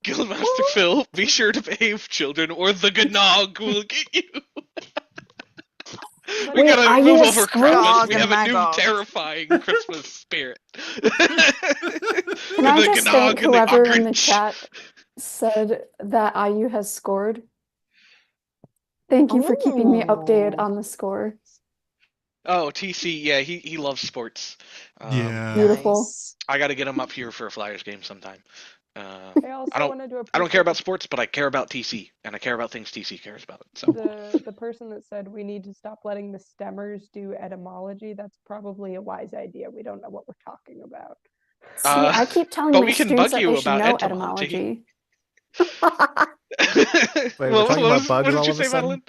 Guildmaster Phil, be sure to behave, children, or the Gnog will get you. We Wait, gotta are move you a over squid? Christmas. We have a new Magog. terrifying Christmas spirit. Can I just thank whoever in the chat said that IU has scored? Thank you for keeping me updated on the score. Oh, TC, yeah, he loves sports. Yeah. Beautiful. Nice. I gotta get him up here for a Flyers game sometime. I also I don't- wanted to I don't care appreciate about sports, but I care about TC, and I care about things TC cares about. So the person that said we need to stop letting the stemmers do etymology. That's probably a wise idea. We don't know what we're talking about. See, I keep telling but my we can students bug that you they should about know etymology. etymology. Wait, we're talking about bugs what did all you of a say, sudden?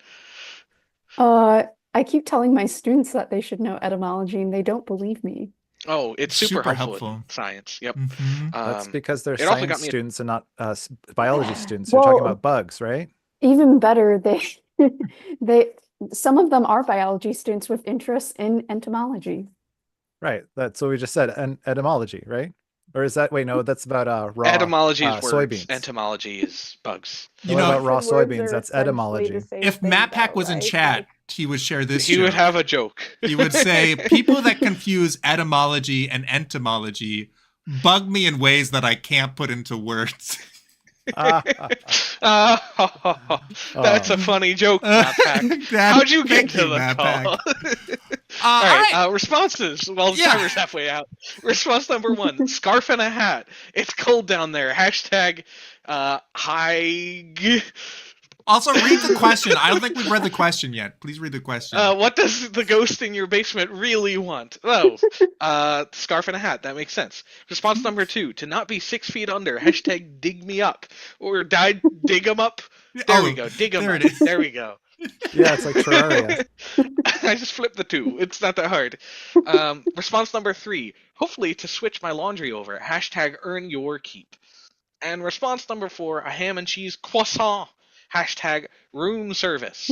Madeline? I keep telling my students that they should know etymology, and they don't believe me. Oh, it's super, Super helpful, helpful. in science. Yep. Mhm. That's because they're it also got science me- students and not biology students. You're talking Well- about bugs, right? Even better, some of them are biology students with interest in entomology. Right. That's what we just said. And etymology, right? Or is that, wait, no, that's about raw Etymology is words. soybeans. Entomology is bugs. You What know, about raw Different words soybeans? are That's essentially etymology. the same if thing, MatPack though, was in right? chat, Like, he would share this He would joke. have a joke. He would say, people that confuse etymology and entomology bug me in ways that I can't put into words. That's a funny joke, MatPack. How'd you get to the call? All right, responses. Well, the Yeah. timer's halfway out. Response number 1: scarf and a hat. It's cold down there. Hashtag high. Also, read the question. I don't think we've read the question yet. Please read the question. What does the ghost in your basement really want? Oh, scarf and a hat. That makes sense. Response number 2: to not be 6 feet under. Hashtag dig me up or dig 'em up. There we go. Dig 'em there up. it is. There we go. Yeah, it's like Terraria. I just flipped the 2. It's not that hard. Response number 3: hopefully to switch my laundry over. Hashtag earn your keep. And response number 4: a ham and cheese croissant. Hashtag room service.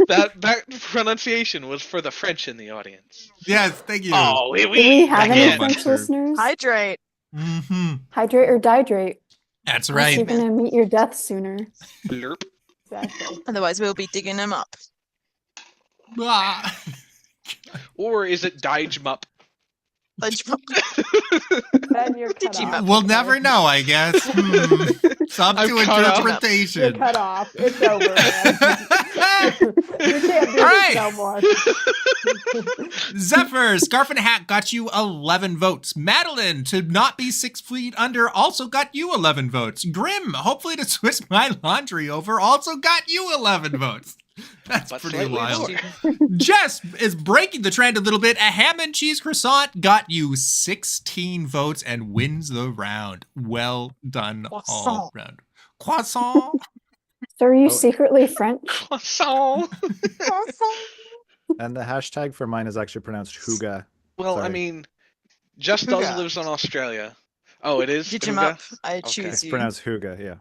that pronunciation was for the French in the audience. Yes, thank you. Oh, Do we have Thank any you. French listeners? Hydrate. Mm-hmm. Hydrate or dihydrate. That's Unless you're right. gonna meet your death sooner. Blurp. exactly. Otherwise, we'll be digging them up. Ah. Or is it Dijmup? Let's- Then you're Did cut you off. not- We'll never know, I guess. It's up I'm to cut off. You're interpretation. cut off. It's over, man. You can't do All this right. no more. ZEPHYR, scarf and a hat got you 11 votes. Madeline, to not be 6 feet under, also got you 11 votes. Grim, hopefully to switch my laundry over, also got you 11 votes. That's But pretty slightly wild. more. Jess is breaking the trend a little bit. A ham and cheese croissant got you 16 votes and wins the round. Well done all Croissant. round. Croissant. So are you Oh. secretly French? Croissant. And the hashtag for mine is actually pronounced Huga. Well, I Sorry. mean, Just Does Huga. lives in Australia. Oh, it is? Did you Huga? up? I Okay. choose It's you. pronounced Huga, yeah.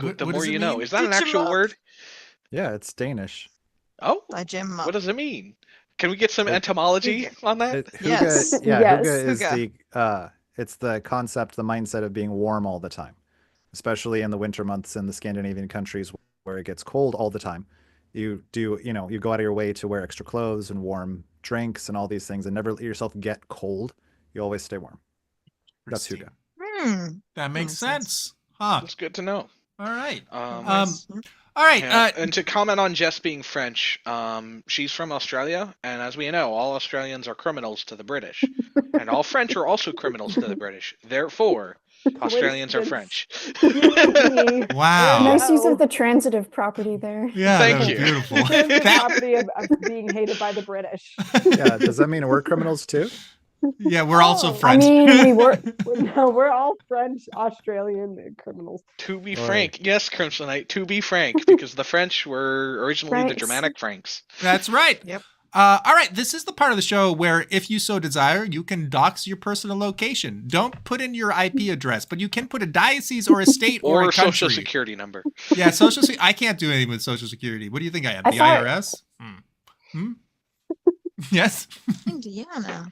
What- The what more does it you know. mean? Is that an Did you actual up? word? Yeah, it's Danish. Oh, I gem up. what does it mean? Can we get some It- etymology on that? Huga, Yes. yeah, Yes. Huga is Huga. it's the concept, the mindset of being warm all the time, especially in the winter months in the Scandinavian countries where it gets cold all the time. You do, you go out of your way to wear extra clothes and warm drinks and all these things and never let yourself get cold. You always stay warm. That's Huga. That makes Makes sense. Huh. That's good to know. All right. Um, All right. Yeah, and to comment on Jess being French, she's from Australia, and as we know, all Australians are criminals to the British, and all French are also criminals to the British. Therefore, Australians are French. Wow. Nice use Oh. of the transitive property there. Yeah, Thank that was you. beautiful. The That- property of being hated by the British. Yeah, does that mean we're criminals too? yeah, we're also Oh, I French. I mean, we were. No, we're all French, Australian criminals. To be Right. frank, yes, Crimsonite, to be frank, because the French were originally the Franks. Germanic Franks. That's right. Yep. All right, this is the part of the show where, if you so desire, you can dox your personal location. Don't put in your IP address, but you can put a diocese or a state or a Or country. social security number. Yeah, I can't do anything with social security. What do you think I am? The thought- IRS? Yes. Indiana.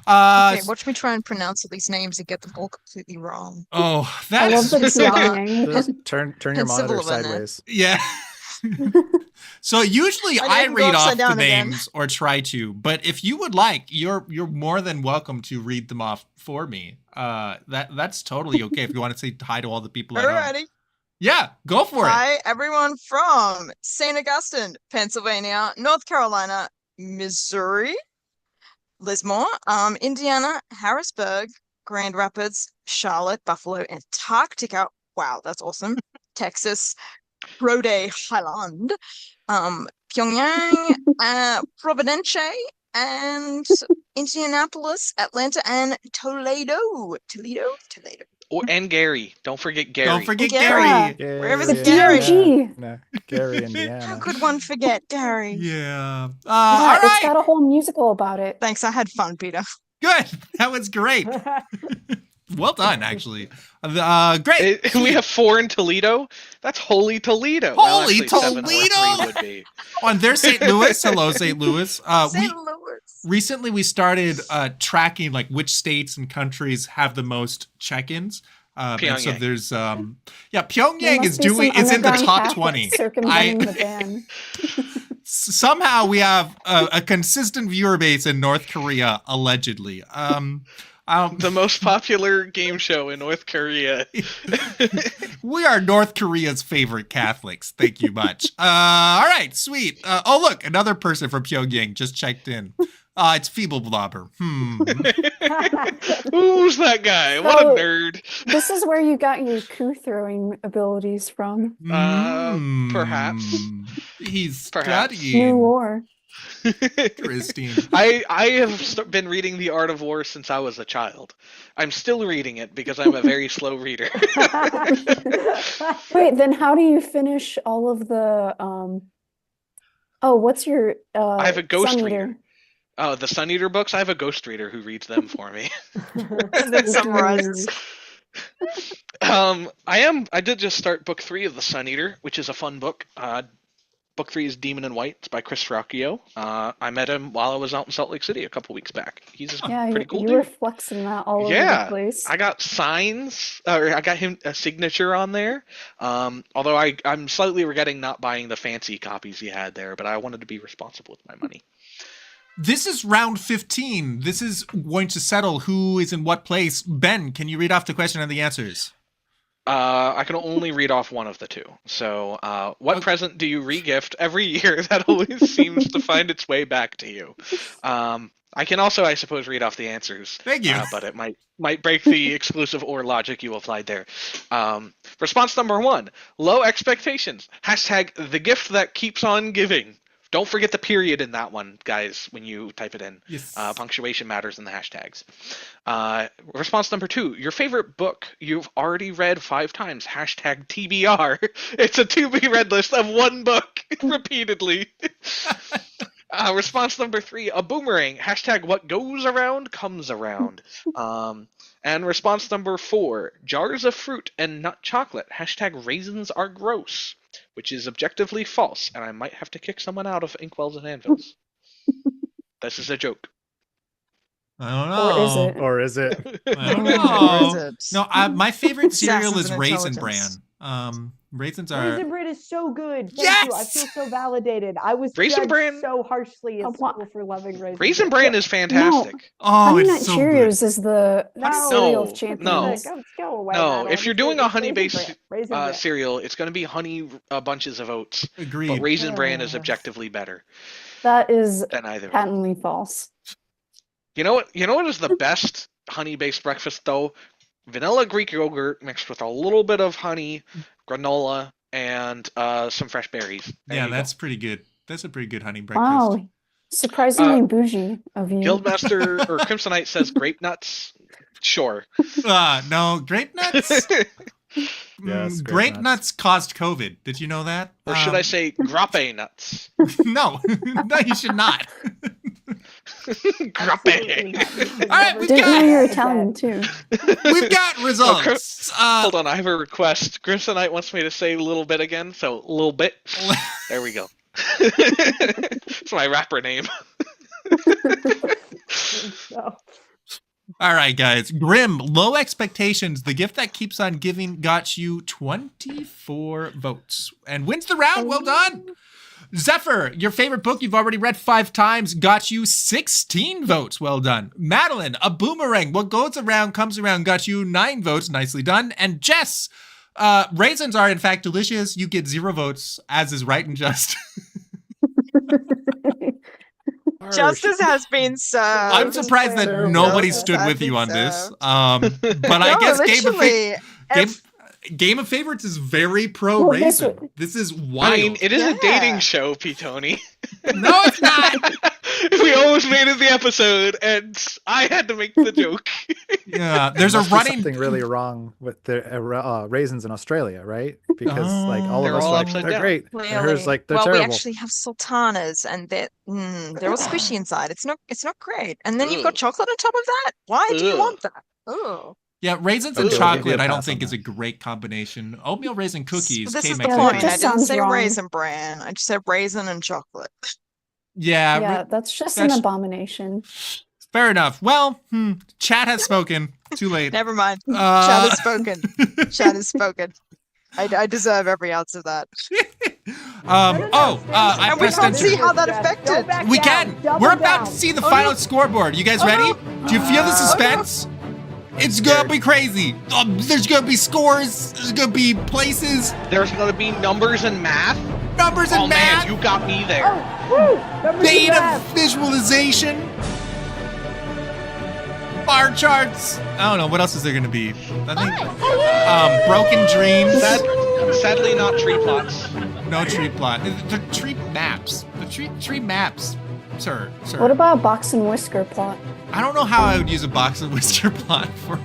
Uh, Okay, watch me try and pronounce all these names and get them all completely wrong. Oh, I love the that's pyongyang. Just turn your monitor Pennsylvania. sideways. yeah. So usually I I didn't go read off upside the down again. names or try to, but if you would like, you're more than welcome to read them off for me. That's totally okay if you want to say hi to all the people I know. Alrighty. Yeah, go for it. Hi, everyone from St. Augustine, Pennsylvania, North Carolina, Missouri, Lismore, Indiana, Harrisburg, Grand Rapids, Charlotte, Buffalo, Antarctica. Wow, that's awesome. Texas, Rhode Island, Pyongyang, Providence, and Indianapolis, Atlanta, and Toledo. Toledo. And Gary. Don't forget Gary. Don't forget Yeah. Gary. Wherever Gary, the Gary. DOG. No, Gary, How Indiana. could one forget Gary? Yeah. Yeah, All it's right. got a whole musical about it. Thanks, I had fun, Peter. Good. That was great. Well done, actually. Great. We have 4 in Toledo. That's Holy Toledo. Holy actually, 7 or Toledo! 3 would be. On their St. Louis. Hello, St. Louis. St. Louis. Recently, we started tracking like which states and countries have the most check-ins. And so Pyongyang. there's There Pyongyang must is be some is in the underground top Catholics 20. circumventing the ban. Somehow we have a consistent viewer base in North Korea, allegedly. The most popular game show in North Korea. We are North Korea's favorite Catholics. Thank you much. All right, sweet. Oh, look, another person from Pyongyang just checked in. It's Feeble Blobber. Who's that guy? What a So- nerd. This is where you got your coup throwing abilities from. Perhaps. He's Perhaps. New studying. lore. Christine. I have been reading The Art of War since I was a child. I'm still reading it because I'm a very slow reader. Wait, then how do you finish all of the oh, what's your I have a ghost Sun reader. Eater? Oh, the Sun Eater books? I have a ghost reader who reads them for me. And then summarizes. I did just start book 3 of the Sun Eater, which is a fun book. Book 3 is Demon in White. It's by Chris Rocchio. I met him while I was out in Salt Lake City a couple weeks back. He's a Yeah, pretty cool you dude. were flexing that all over Yeah, the place. I got signs, or I got him a signature on there. Although I'm slightly regretting not buying the fancy copies he had there, but I wanted to be responsible with my money. This is round 15. This is going to settle who is in what place. Ben, can you read off the question and the answers? I can only read off one of the two. So, what present do you regift every year that always seems to find its way back to you? I can also, I suppose, read off the answers. Thank you. But it might break the exclusive or logic you applied there. Response number 1: low expectations. Hashtag the gift that keeps on giving. Don't forget the period in that one, guys, when you type it in. Yes. Punctuation matters in the hashtags. Response number 2, your favorite book you've already read 5 times. Hashtag TBR. It's a to-be-read list of one book repeatedly. Response number 3, a boomerang. Hashtag what goes around comes around. And response number 4, jars of fruit and nut chocolate. Hashtag raisins are gross. Which is objectively false, and I might have to kick someone out of Inkwells and Anvils. This is a joke. I don't know. Or is it? Or is it? I don't Or know. is it? No, my favorite cereal Assassins is of Raisin Bran. Intelligence. Raisins are. Raisin Bran is so good. Thank you. I Yes! feel so validated. I was Raisin judged Bran- so harshly in Oh, what? school for loving Raisin Raisin Bran is fantastic. Oh, Honey Nut it's so Cheerios good. is the No. cereal of No, champions. no. Let's go away. No, Madeline. if you're doing a It's honey-based Raisin Bran. cereal, it's going to be honey bunches of oats. Agreed. But Raisin Bran is Ugh. objectively better That is than either. patently false. You know what? You know what is the best honey-based breakfast though? Vanilla Greek yogurt mixed with a little bit of honey, granola, and some fresh berries. There Yeah, you that's pretty good. That's a pretty good honey breakfast. Wow. Surprisingly bougie of you. go. Guildmaster or Crimsonite says grape nuts. Sure. No, grape nuts. Yes, grape nuts caused COVID. Did you know that? Or should I say grape nuts? No, no, you should not. Grape. All right, we've Didn't know got, you were Italian too. we've got results. Hold on, I have a request. Grimsonite wants me to say a little bit again, so a little bit. There we go. It's my rapper name. So, All right, guys. Grim, low expectations. The gift that keeps on giving got you 24 votes and wins the round. Well done. Zephyr, your favorite book you've already read 5 times got you 16 votes. Well done. Madeline, a boomerang. What goes around comes around got you 9 votes. Nicely done. And Jess, raisins are in fact delicious. You get 0 votes, as is right and just. Justice has been served. I'm surprised that nobody stood with you on this. But I guess Game of Favorites is very pro raisin. This is wild. I mean, it is a dating show, P. Tony. No, it's not. We almost made it the episode, and I had to make the joke. Yeah, there's a Must be running. something really wrong with the raisins in Australia, right? Because like all They're of us all are like upside they're down. great. Really? And hers like they're well, terrible. we actually have sultanas, and they're all squishy inside. It's not great. And then you've got Ugh. chocolate on top of that. Why do you Ugh. want that? Oh, Yeah, raisins and Ooh, chocolate. maybe I a don't pass think on is a that. great combination. Oatmeal raisin cookies. this came is the at point. I just didn't sounds say wrong. raisin bran. I just said raisin and chocolate. Yeah, Yeah, that's just that's- an abomination. fair enough. Well, chat has spoken. Too late. Never mind. Chat Uh, has spoken. Chat has spoken. I deserve every ounce of that. I And we pressed can't enter. see how that affected. We can. We're about to see the final scoreboard. You guys ready? Do you feel the suspense? It's gonna be crazy. There's gonna be scores. There's gonna be places, There's going to be numbers and math. numbers, and Oh math. man, you got me there. Data visualization. Bar charts. I don't know. What else is there gonna be? I think broken dreams. Sadly, not tree plots. No tree plot. The tree maps. The tree maps. Sir. What about a box and whisker plot? I don't know how I would use a box and whisker plot for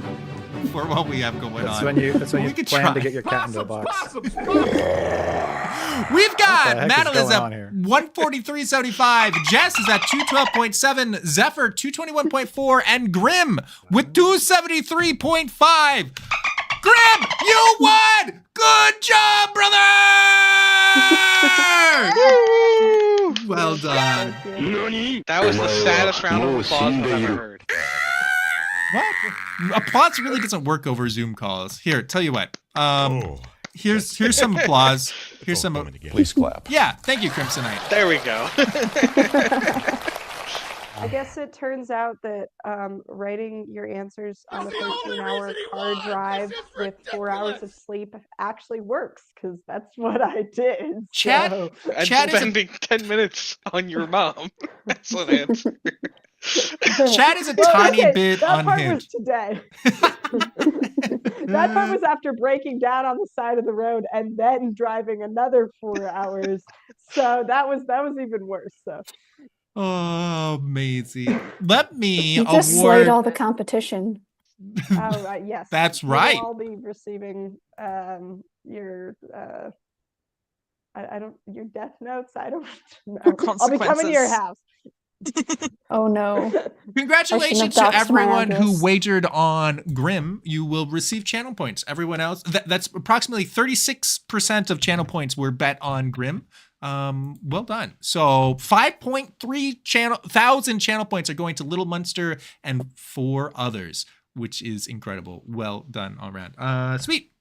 what we have going That's on. when you We could plan try. to get your cat into a box. We've What the got heck is Madeline's going on at here? 143.75, Jess is at 212.7, Zephyr 221.4, and Grim with 273.5. Grim, you won! Good job, brother! Well done. That was the saddest round of applause I've ever heard. What? Applause really doesn't work over Zoom calls. Here, tell you what. Here's some applause. Here's some. Please clap. Yeah, thank you, Crimsonite. There we go. I guess it turns out that writing your answers on a 13-hour car drive with 4 hours of sleep actually works, because that's what I did. Chat- So, And Chad is a- spending 10 minutes on your mom. Excellent answer. Chad is a Well, tiny okay, bit that part was unhinged. today. That part was after breaking down on the side of the road and then driving another 4 hours. So that was even worse. So Oh, amazing. Let me You just award. slayed all the competition. oh, right, yes, That's you will right. all be receiving your I don't your death notes. I don't know. I'll be coming to your Consequences. house. Oh no. Congratulations I to shouldn't have doxed my everyone who address. wagered on Grim. You will receive channel points. Everyone else, that's approximately 36% of channel points were bet on Grim. Well done. So 5.3 thousand channel points are going to Little Munster and 4 others, which is incredible. Well done all around. Sweet.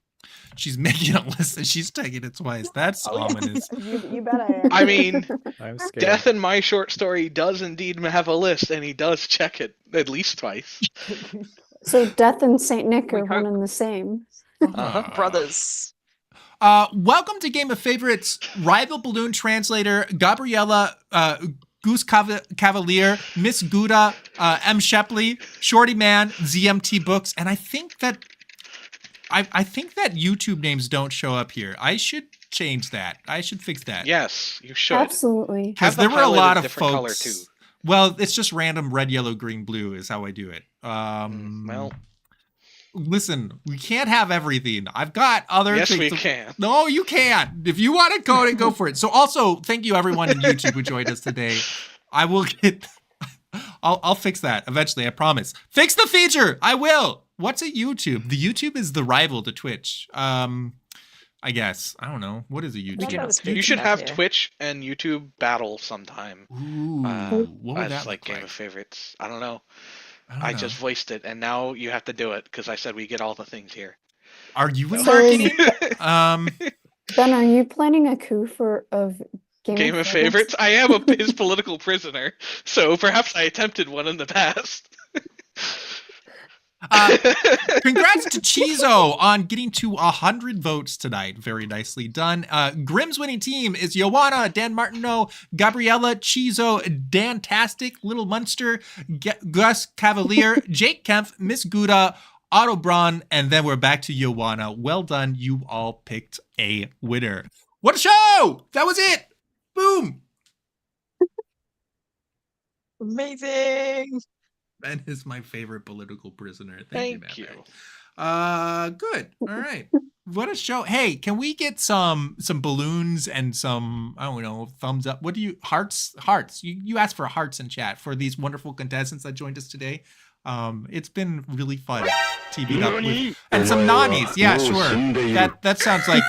She's making a list and she's taking it twice. That's ominous. You bet I am. I mean, I'm scared. Death in my short story does indeed have a list, and he does check it at least twice. So Death and Saint Nick We are one hope. and the same. Brothers. Welcome to Game of Favorites, rival balloon translator Gabriella Goose Cavalier, Miss Gouda, M. Shepley, Shorty Man, ZMT Books, and I think that YouTube names don't show up here. I should change that. I should fix that. Yes, you should. Absolutely. Because Have them there were a highlighted lot of different color, folks. too. Well, it's just random red, yellow, green, blue is how I do it. Well, Listen, we can't have everything. I've got other Yes, things. we can. No, you can't. If you want to go for it. So also, thank you everyone in YouTube who joined us today. I will get. I'll fix that eventually. I promise. Fix the feature. I will. What's a YouTube? The YouTube is the rival to Twitch. I guess. I don't know. What is a YouTube? You should have Twitch and YouTube battle sometime. Ooh, what would as that like look Game of like? Favorites. I don't know. I just voiced it, and now you have to do it because I said we get all the things here. Are you in So marketing? Ben, are you planning a coup of Game of Favorites? I am his political prisoner, so perhaps I attempted one in the past. Congrats to Chizo on getting to 100 votes tonight. Very nicely done. Grimm's winning team is Joanna, Dan Martineau, Gabriella, Chizo, Dantastic, Little Munster, Gus Cavalier, Jake Kempf, Miss Gouda, Otto Braun, and then we're back to Joanna. Well done. You all picked a winner. What a show! That was it. Boom. Amazing. Ben is my favorite political prisoner. Thank you. Good. All right. What a show. Hey, can we get some balloons and some, I don't know, thumbs up? What do you, hearts? You asked for hearts in chat for these wonderful contestants that joined us today. It's been really fun teaming up with, and some nannies. Yeah, sure. That sounds like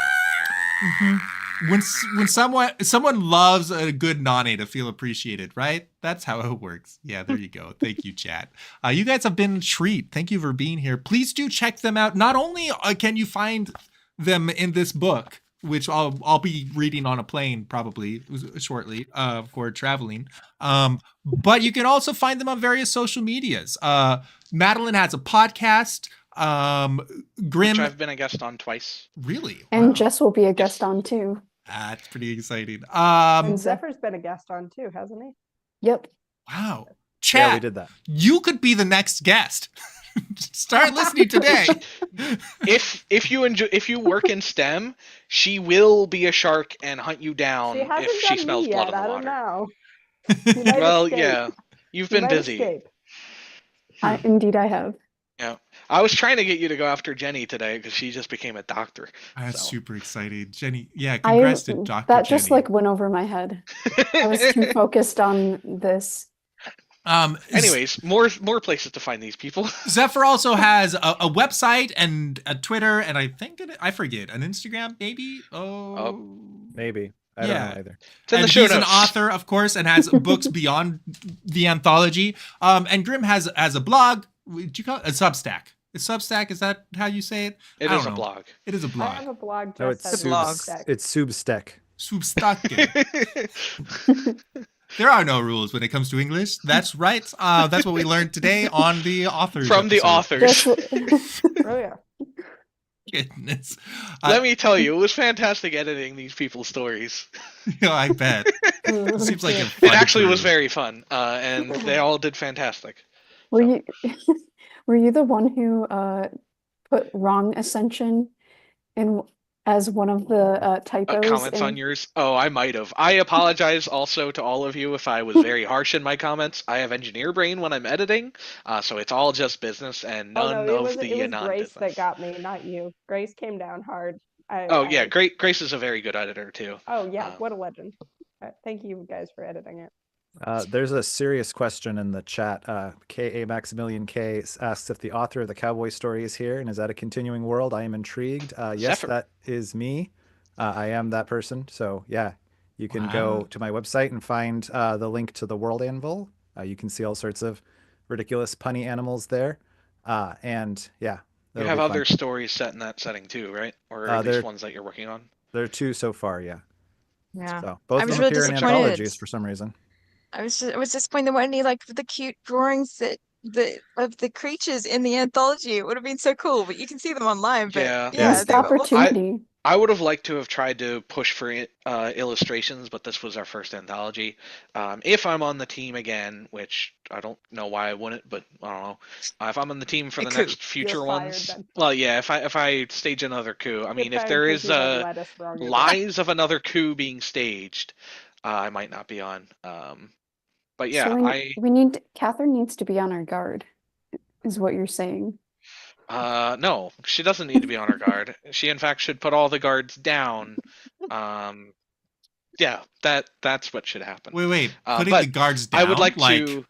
when someone loves a good nani to feel appreciated, right? That's how it works. Yeah, there you go. Thank you, chat. You guys have been a treat. Thank you for being here. Please do check them out. Not only can you find them in this book, which I'll be reading on a plane probably shortly for traveling, but you can also find them on various social medias. Madeline has a podcast. Grimm, which I've been a guest on twice. Really? And wow. Jess will be a guest on too. That's pretty exciting. And Zephyr's been a guest on too, hasn't he? Yep. Wow. Chat, yeah, we did that. You could be the next guest. Start listening today. If you work in STEM, she will be a shark and hunt you down if she smells blood in the water. I don't know. Well, yeah, you've been busy. Indeed, I have. Yeah, I was trying to get you to go after Jenny today because she just became a doctor. That's super exciting, Jenny. Yeah, congrats to Dr. That Jenny. just like went over my head. I was too focused on this. Anyways, more places to find these people. ZEPHYR also has a website and a Twitter, and I think I forget, an Instagram, maybe. Maybe. I don't know either. And he's an author, of course, and has books beyond the anthology. And Grimm has a blog. What do you call it? A Substack. Is Substack, is that how you say it? It is a blog. It is a blog. I have a blog. No, it's Substack. It's Substack. Substack. There are no rules when it comes to English. That's right. That's what we learned today on the authors. From the authors. Oh yeah. Goodness. Let me tell you, it was fantastic editing these people's stories. Yeah, I bet. It seems like it actually was very fun, and they all did fantastic. Were you the one who put wrong ascension in as one of the typos? Comments on yours? Oh, I might have. I apologize also to all of you if I was very harsh in my comments. I have engineer brain when I'm editing, so it's all just business and none of the non-business. It was Grace that got me, not you. Grace came down hard. Grace is a very good editor too. Oh yeah, what a legend. Thank you guys for editing it. There's a serious question in the chat. K.A. Maximilian K asks if the author of the cowboy story is here, and is that a continuing world? I am intrigued. Yes, ZEPHYR. that is me. I am that person. So yeah, you can go to my website and find the link to the World Anvil. You can see all sorts of ridiculous punny animals there. And yeah. You have other stories set in that setting too, right? Or at least ones that you're working on? There are 2 so far, yeah. Yeah. So both I was of them really appear in disappointed. anthologies for some reason. I was disappointed there weren't any like the cute drawings of the creatures in the anthology. It would have been so cool, but you can see them online. But Missed opportunity. I would have liked to have tried to push for illustrations, but this was our first anthology. If I'm on the team again, which I don't know why I wouldn't, but I don't know. If I'm on the team for the next future ones, well, yeah. If I stage another coup, I mean, if there is lies of another coup being staged, I might not be on. But yeah, so Catherine needs to be on our guard, is what you're saying. No, she doesn't need to be on her guard. She, in fact, should put all the guards down. Yeah, that's what should happen. Wait. Putting but the guards down? I would like to.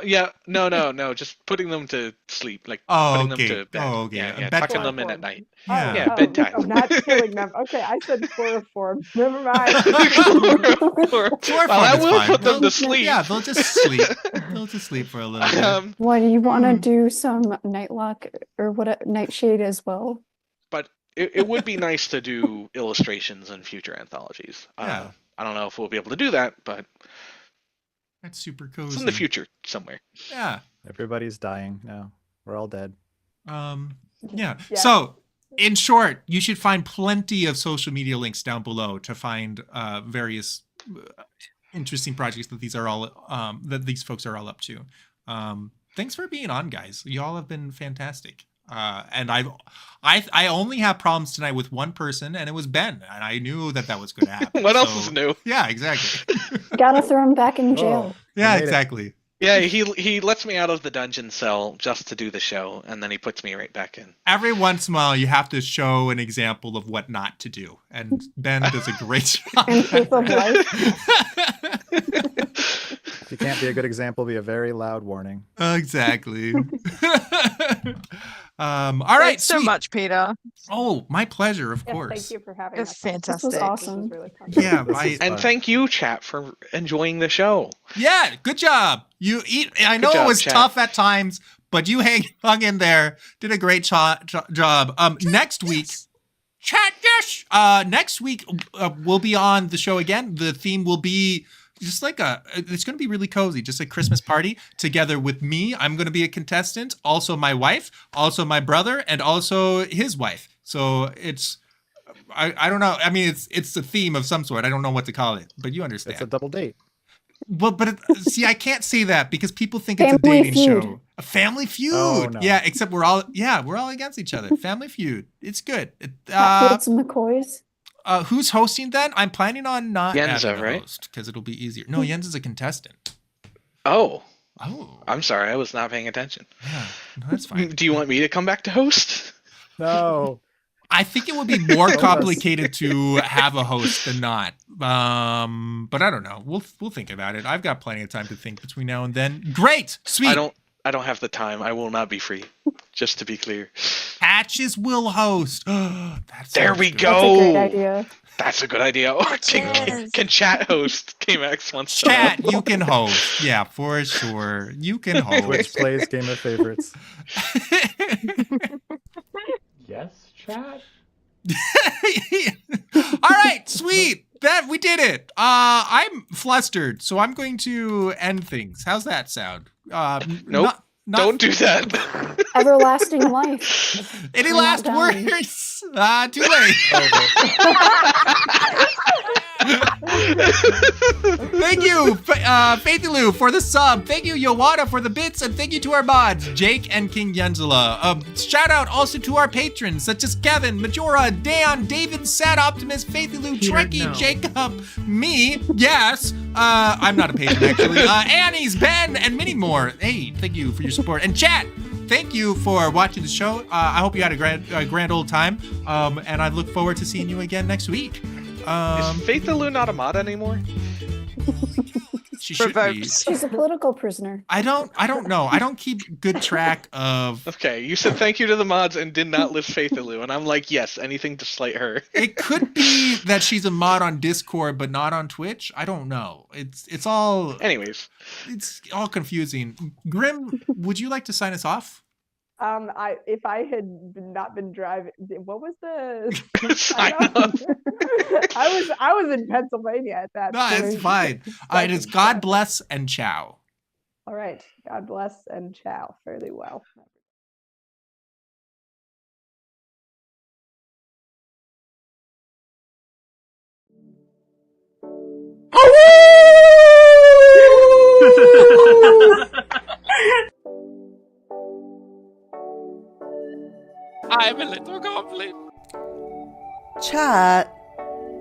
Yeah, no, just putting them to sleep, like putting them to bed. Oh, okay. Yeah, Bedtime. tucking them in at night. Yeah. Yeah, bedtime. Oh, not killing them. Okay, I said chloroform. Never mind. Well, I will put them to sleep. Yeah, they'll just sleep. They'll just sleep for a little bit. Why do you want to do some nightlock or nightshade as well? But it would be nice to do illustrations in future anthologies. Yeah. I don't know if we'll be able to do that, but That's super cozy. it's in the future somewhere. Yeah. Everybody's dying now. We're all dead. Yeah. Yeah. So, in short, you should find plenty of social media links down below to find various interesting projects that these folks are all up to. Thanks for being on, guys. Y'all have been fantastic. And I only have problems tonight with one person, and it was Ben, and I knew that was going to happen. What else is new? Yeah, exactly. Gotta throw him back in jail. Yeah, made it. exactly. Yeah, he lets me out of the dungeon cell just to do the show, and then he puts me right back in. Every once in a while, you have to show an example of what not to do, and Ben does a great job. And proof of life. If you can't be a good example, be a very loud warning. Exactly. All right. Thanks so sweet. much, Peter. Oh, my pleasure, of Yes, course. thank you for having It's us. fantastic. This was awesome. This was really fun. Yeah, This was And fun. thank you, chat, for enjoying the show. Yeah, good job. I know Good it job, was chat. tough at times, but you hung in there. Did a great job. Next week, chat, yes. Next week we'll be on the show again. The theme will be just like it's going to be really cozy, just a Christmas party together with me. I'm going to be a contestant, also my wife, also my brother, and also his wife. So I don't know. I mean, it's a theme of some sort. I don't know what to call it, but you understand. It's a double date. Well, but see, I can't say that because people think it's a Family dating Feud. show. A Family Feud. Oh, no. Yeah, except we're all against each other. Family Feud. It's good. Hatfields and McCoys. Who's hosting then? I'm planning on not Yenza, having a right? host because it'll be easier. No, Jens is a contestant. Oh, Oh, I'm sorry, I was not paying attention. yeah. No, that's fine. Do you want me to come back to host? No. I think it would be more Bonus. complicated to have a host than not. But I don't know. We'll think about it. I've got plenty of time to think between now and then. Great, sweet. I don't have the time. I will not be free. Just to be clear. Patches will host. That's There we That's go. a great idea. That's a good idea. Or can chat host? K-Max wants to know. Chat, you can host. Yeah, for sure. You can Twitch host. plays Game of Favorites. Yes, chat. All right, sweet. That we did it. I'm flustered, so I'm going to end things. How's that sound? Nope. Don't do that. Everlasting life. Any I'm last not dying. words? Too late. Thank you, Faithy Lou, for the sub. Thank you, Yowada, for the bits, and thank you to our mods, Jake and King Yenzela. Shout out also to our patrons, such as Kevin, Majora, Dan, David, Sad Optimist, Faithy Lou, Trekkie, Jacob, me, yes, I'm not a patron actually, Annie's, Ben, and many more. Hey, thank you for your support. And chat, thank you for watching the show. I hope you had a grand old time, and I look forward to seeing you again next week. Is Faith the Lou not a mod anymore? She should be. Revoked. She's a political prisoner. I don't know. I don't keep good track of. Okay, you said thank you to the mods and did not list Faith the Lou, and I'm like, yes, anything to slight her. It could be that she's a mod on Discord but not on Twitch. I don't know. It's all Anyways, it's all confusing. Grim, would you like to sign us off? If I had not been driving, what was the sign I know. off. I was in Pennsylvania at that No, point. it's fine. It is God bless and ciao. All right. God bless and ciao. Fairly well. I'm a little goblin. Chat?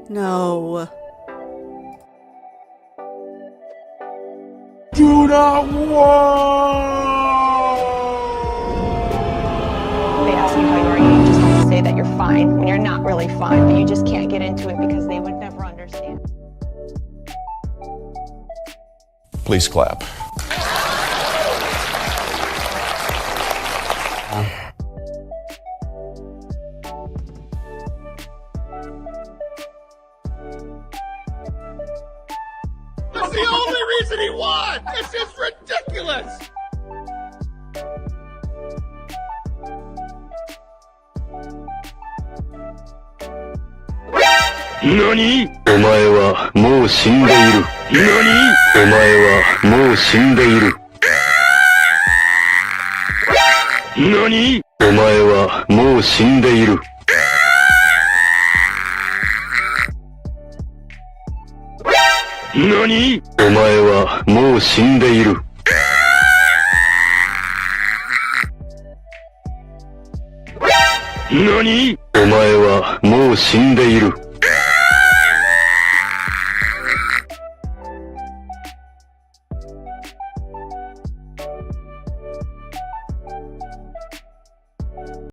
No. Do not war! say that you're fine when you're not really fine, but you just can't get into it because they would never understand. Please clap. That's the only reason he won! This is ridiculous! NANI?! お前はもう死んでいる。NANI?! お前はもう死んでいる。NANI?! お前はもう死んでいる。NANI?! お前はもう死んでいる。NANI?! お前はもう死んでいる。